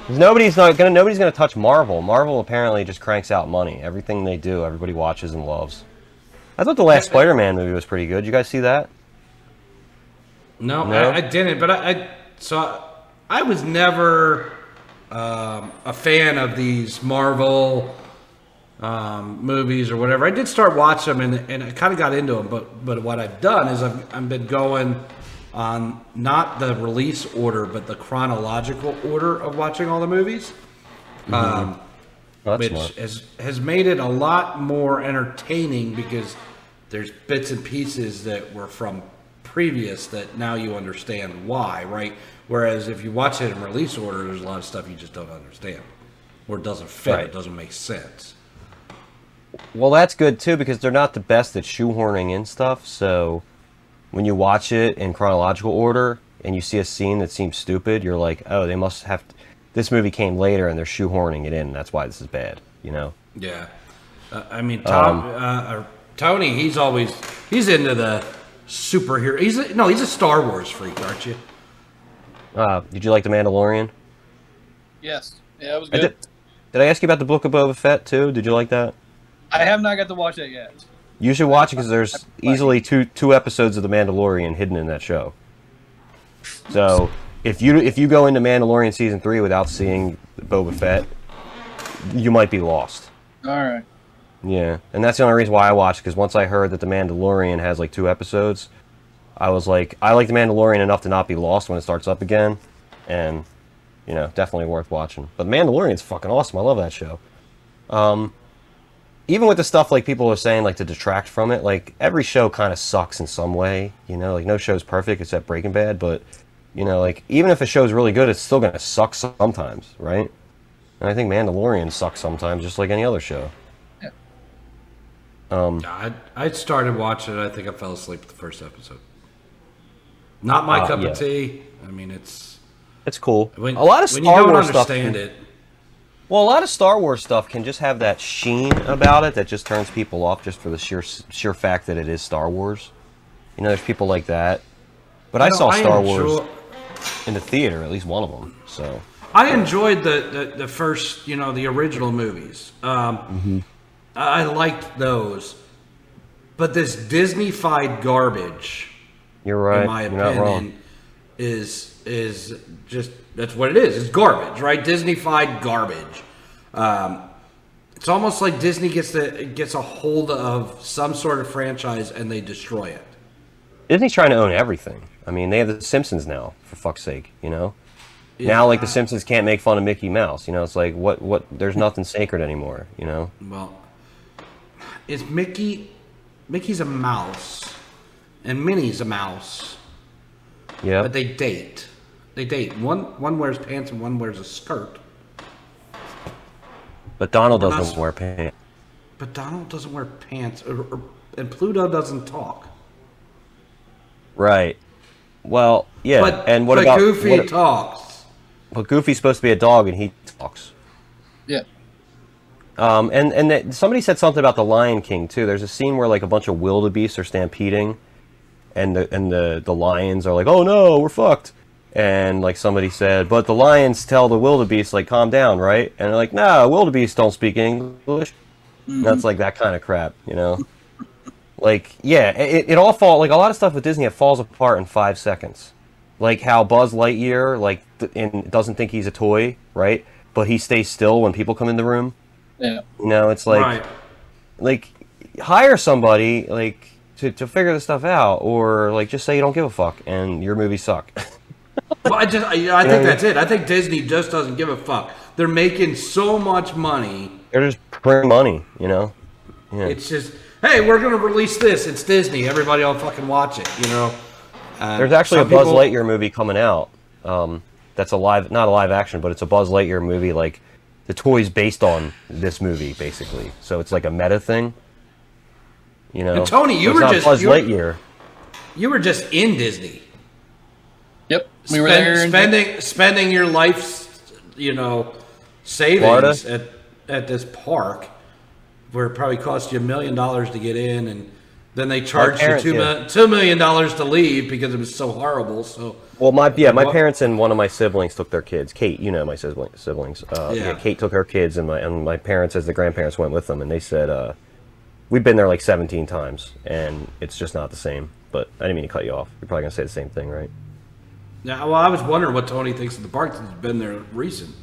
Nobody's gonna touch Marvel. Marvel apparently just cranks out money. Everything they do, everybody watches and loves. I thought the last Spider-Man movie was pretty good. You guys see that? No, No? I didn't. But I was never a fan of these Marvel movies or whatever. I did start watching them, and I kind of got into them. But what I've done is I've been going on not the release order, but the chronological order of watching all the movies, That's which smart. has made it a lot more entertaining because there's bits and pieces that were from previous that now you understand why, right? Whereas if you watch it in release order, there's a lot of stuff you just don't understand, or it doesn't fit, Right. it doesn't make sense. Well, that's good too because they're not the best at shoehorning in stuff. So when you watch it in chronological order and you see a scene that seems stupid, you're like, oh, they must have. This movie came later and they're shoehorning it in. That's why this is bad. You know? Yeah, I mean, Tony, he's into the superhero. He's a Star Wars freak, aren't you? Did you like The Mandalorian? Yes. Yeah, it was I good. Did I ask you about the Book of Boba Fett too? Did you like that? I have not got to watch that yet. You should watch it because there's easily two episodes of The Mandalorian hidden in that show. So if you go into Mandalorian season 3 without seeing Boba Fett, you might be lost. All right. Yeah, and that's the only reason why I watched. Because once I heard that The Mandalorian has like 2 episodes, I was like, I like The Mandalorian enough to not be lost when it starts up again, and definitely worth watching. But Mandalorian's fucking awesome. I love that show. Even with the stuff like people are saying like to detract from it, like every show kind of sucks in some way. Like no show's perfect except Breaking Bad, but like even if a show's really good, it's still gonna suck sometimes, right? And I think Mandalorian sucks sometimes, just like any other show. Yeah, I started watching it. I think I fell asleep at the first episode. Not my cup yeah. of tea. I mean, it's cool. when A lot of when Star you don't Wars stuff. understand it. Well, a lot of Star Wars stuff can just have that sheen about it that just turns people off just for the sheer fact that it is Star Wars. There's people like that. But I saw Star Wars in the theater, at least one of them. So I enjoyed the first, the original movies. I liked those, but this Disney-fied garbage, you're right. in my You're not wrong. opinion, is just that's what it is. It's garbage, right? Disney-fied garbage. It's almost like Disney gets a hold of some sort of franchise and they destroy it. Disney's trying to own everything. I mean, they have The Simpsons now, for fuck's sake, Yeah. Now, like, The Simpsons can't make fun of Mickey Mouse, It's like, what, there's nothing sacred anymore, Well, it's Mickey's a mouse, and Minnie's a mouse, Yeah. but they date. One wears pants and one wears a skirt. But Donald We're not doesn't wear pants. But Donald doesn't wear pants, and Pluto doesn't talk. Right. Well, yeah, But, and what but about... Goofy talks. But Goofy's supposed to be a dog, and he talks. Yeah. Somebody said something about the Lion King too. There's a scene where like a bunch of wildebeests are stampeding, and the lions are like, "Oh no, we're fucked." And like somebody said, but the lions tell the wildebeest like, "Calm down, right?" And they're like, "No, wildebeest don't speak English." That's like that kind of crap, Like, yeah, it all falls, like a lot of stuff with Disney, it falls apart in 5 seconds. Like how Buzz Lightyear doesn't think he's a toy, right? But he stays still when people come in the room. Yeah. It's like, Right. like hire somebody like to figure this stuff out, or like just say you don't give a fuck and your movies suck. Well, I think that's it. I think Disney just doesn't give a fuck. They're making so much money. They're just printing money, Yeah. It's just, hey, we're gonna release this. It's Disney. Everybody will fucking watch it. There's actually a some Buzz people- Lightyear movie coming out. That's not a live action, but it's a Buzz Lightyear movie. Like the toy's based on this movie, basically. So it's like a meta thing. And Tony, you But were it's not just Buzz you were- Lightyear. You were just in Disney. Yep. We were there. spending your life's, savings at this park, where it probably cost you $1 million to get in, and then they charged you $2 million to leave because it was so horrible. So Well, my parents and one of my siblings took their kids. Kate, my siblings. Yeah. Kate took her kids, and my parents, as the grandparents, went with them, and they said, we've been there like 17 times, and it's just not the same. But I didn't mean to cut you off. You're probably gonna say the same thing, right? yeah, well, I was wondering what Tony thinks of the park since he's been there recent.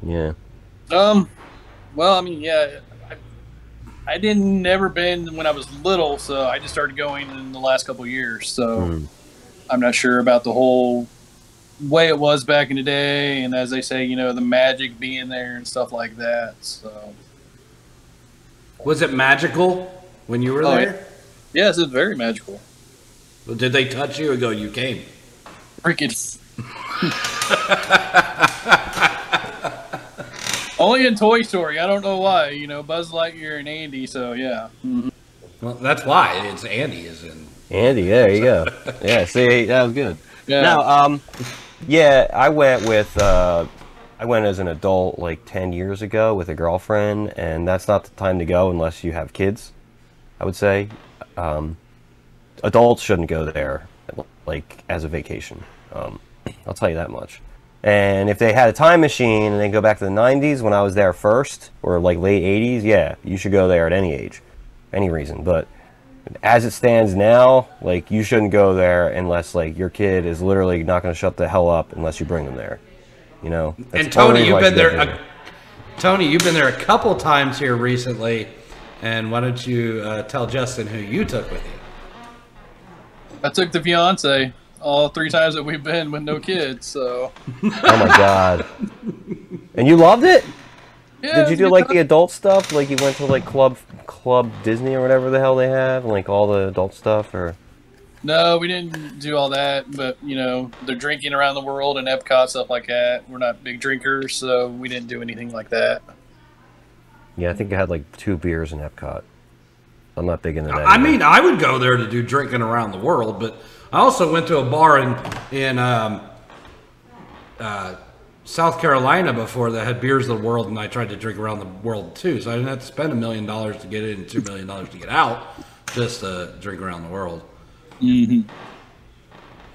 Yeah. Well, I mean, yeah, I didn't never been when I was little, so I just started going in the last couple of years. So I'm not sure about the whole way it was back in the day, and as they say, the magic being there and stuff like that. So Was it magical when you were Oh, there? yes, it's very magical. Well, did they touch you or go, you came? Freaking. Only in Toy Story. I don't know why. Buzz Lightyear and Andy. So yeah. Well, that's why it's Andy is in. Andy, there you go. Yeah, see, that was good. Yeah. Now, yeah, I went as an adult like 10 years ago with a girlfriend, and that's not the time to go unless you have kids, I would say. Adults shouldn't go there, like, as a vacation. I'll tell you that much. And if they had a time machine and they go back to the 90s when I was there first, or like late 80s, yeah, you should go there at any age, any reason. But as it stands now, like, you shouldn't go there unless, like, your kid is literally not going to shut the hell up unless you bring them there. That's And the Tony, only you've reason been why you should there. go Tony, you've been there a couple times here recently, and why don't you tell Justin who you took with you? I took the fiance all 3 times that we've been with no kids. So. Oh my god! And you loved it? Yeah, Did you do like the adult stuff? Like you went to like Club Disney or whatever the hell they have, and like all the adult stuff, or? No, we didn't do all that, but they're drinking around the world and Epcot, stuff like that. We're not big drinkers, so we didn't do anything like that. Yeah, I think I had like 2 beers in Epcot. I'm not big into that. I mean, I would go there to do drinking around the world, but I also went to a bar in South Carolina before that had beers of the world, and I tried to drink around the world too. So I didn't have to spend $1 million to get in and $2 million to get out, just to drink around the world. Mm-hmm.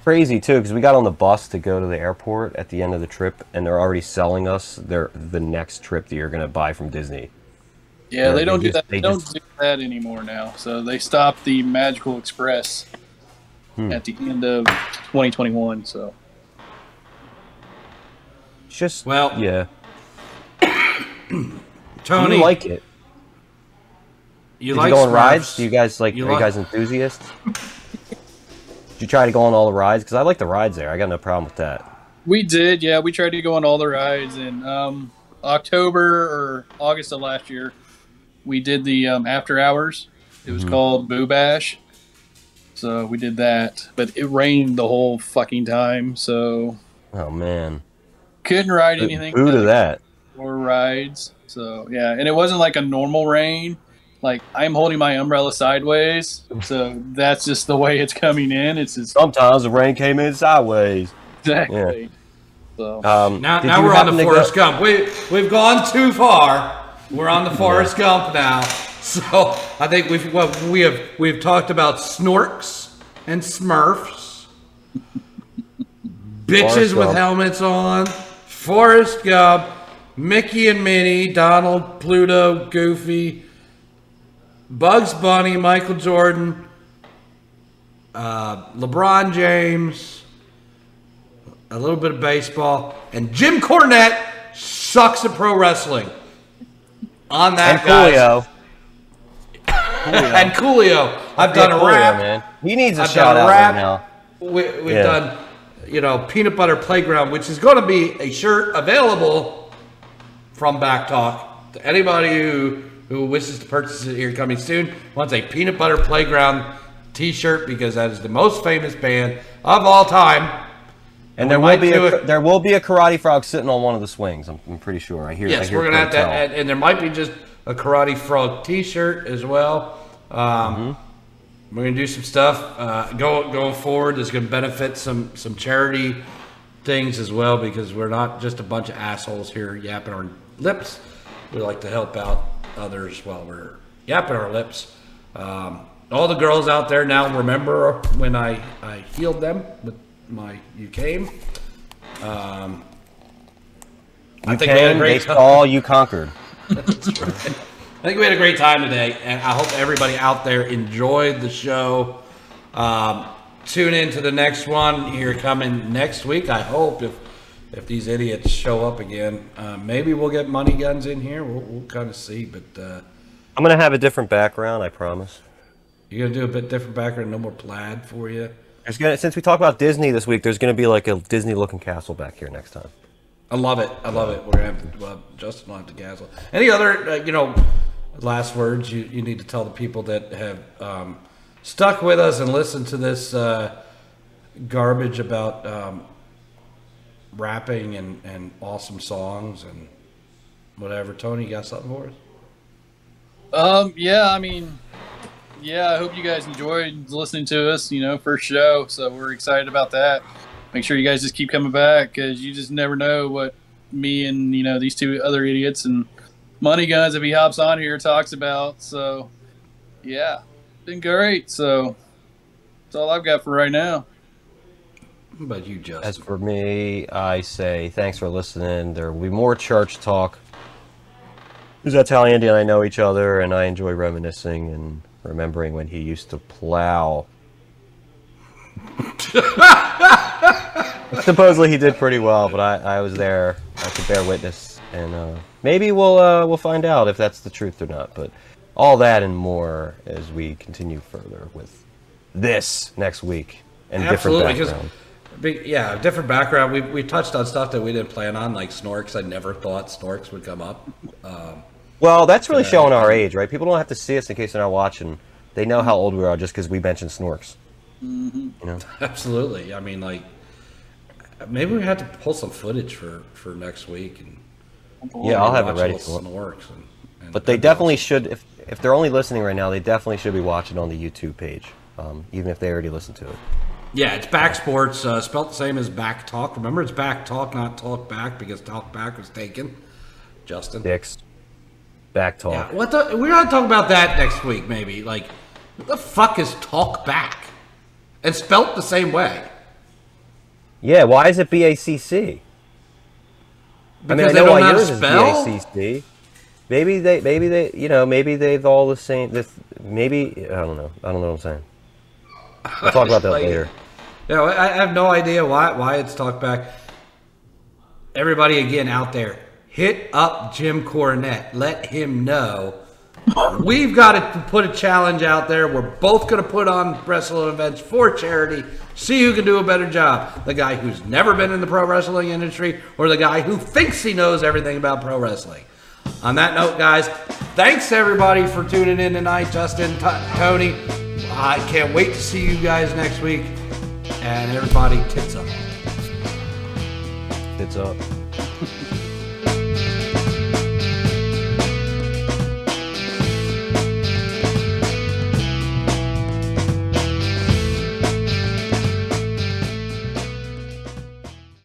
Crazy too, because we got on the bus to go to the airport at the end of the trip, and they're already selling us the next trip that you're gonna buy from Disney. Yeah, they don't do just- that. they They don't just- do that anymore now. So they stopped the Magical Express at the end of 2021. So It's just Well, yeah. Tony, You like it? you Did like you go on Smurfs. rides? Do you guys like? You Are you like- guys enthusiasts? Did you try to go on all the rides? Because I like the rides there. I got no problem with that. we did. Yeah, we tried to go on all the rides in October or August of last year. We did the after hours. It was called Boo Bash. So we did that, but it rained the whole fucking time, so Oh man, couldn't ride anything. boo to that. Or rides. So yeah, and it wasn't like a normal rain. Like I'm holding my umbrella sideways, so that's just the way it's coming in. It's just Sometimes the rain came in sideways. exactly. So Now, did now you we're on happen the to go- Forrest Gump. We've gone too far. We're on the Forrest Gump now. So I think we've talked about Snorks and Smurfs, bitches Forrest with Gump. helmets on, Forrest Gump, Mickey and Minnie, Donald, Pluto, Goofy, Bugs Bunny, Michael Jordan, LeBron James, a little bit of baseball, and Jim Cornette sucks at pro wrestling. On that, And guys. Coolio. And Coolio. I've done a Coolio, rap. man. He needs a I've shout done a out rap. right now. We've Yeah. done, Peanut Butter Playground, which is going to be a shirt available from BACC Talk to anybody who wishes to purchase it here coming soon. Wants a Peanut Butter Playground T-shirt because that is the most famous band of all time. And we there will might be do there will be a karate frog sitting on one of the swings. I'm pretty sure. I hear. I Yes, hear we're gonna have to, tell. and there might be just a Karate Frog T-shirt as well. We're gonna do some stuff going forward. That's gonna benefit some charity things as well because we're not just a bunch of assholes here yapping our lips. We like to help out others while we're yapping our lips. All the girls out there now remember when I healed them with my "You Came." I think we had a Came, they great saw, you conquered. I think we had a great time today, and I hope everybody out there enjoyed the show. Tune in to the next one here coming next week. I hope if if these idiots show up again, maybe we'll get Money Guns in here. We'll kind of see, but I'm gonna have a different background, I promise. you're gonna do a bit different background, no more plaid for you. Since we talked about Disney this week, there's gonna be like a Disney-looking castle back here next time. I love it. I love it. We're gonna have Justin will have to castle. Any other last words you need to tell the people that have stuck with us and listened to this garbage about rapping and awesome songs and whatever. Tony, you got something for us? Yeah, I mean, I hope you guys enjoyed listening to us, first show. So we're excited about that. Make sure you guys just keep coming back because you just never know what me and, these two other idiots and Money Guns, if he hops on here, talks about. So, yeah, been great. So that's all I've got for right now. What about you, Justin? As for me, I say thanks for listening. There will be more church talk. Because that's how Andy and I know each other, and I enjoy reminiscing and remembering when he used to plow. Supposedly he did pretty well, but I was there. I could bear witness, and maybe we'll find out if that's the truth or not. But all that and more as we continue further with this next week and different background. Different background. We touched on stuff that we didn't plan on, like Snorks. I never thought Snorks would come up. Well, that's really showing our age, right? People don't have to see us in case they're not watching. They know how old we are just because we mentioned Snorks. Mm-hmm. Absolutely. I mean, like, maybe we have to pull some footage for next week. And yeah, I'll have it ready for Snorks. But they definitely should, if they're only listening right now, they definitely should be watching on the YouTube page, even if they already listened to it. Yeah, it's BACC Sports, spelled the same as BACC Talk. Remember, it's BACC Talk, not Talk Back, because Talk Back was taken. Justin? Dicks. BACC Talk. Yeah, we're going to talk about that next week, maybe. Like, what the fuck is Talk Back? And spelt the same way. Yeah, why is it BACC? Because I know why yours is BACC. Maybe they've all the same. Maybe I don't know. I don't know what I'm saying. We'll talk about that later. Yeah, I have no idea why it's Talk Back. Everybody again out there, hit up Jim Cornette. Let him know. We've got to put a challenge out there. We're both going to put on wrestling events for charity. See who can do a better job. The guy who's never been in the pro wrestling industry or the guy who thinks he knows everything about pro wrestling. On that note, guys, thanks everybody for tuning in tonight. Justin, Tony, I can't wait to see you guys next week. And everybody, tits up. Tits up.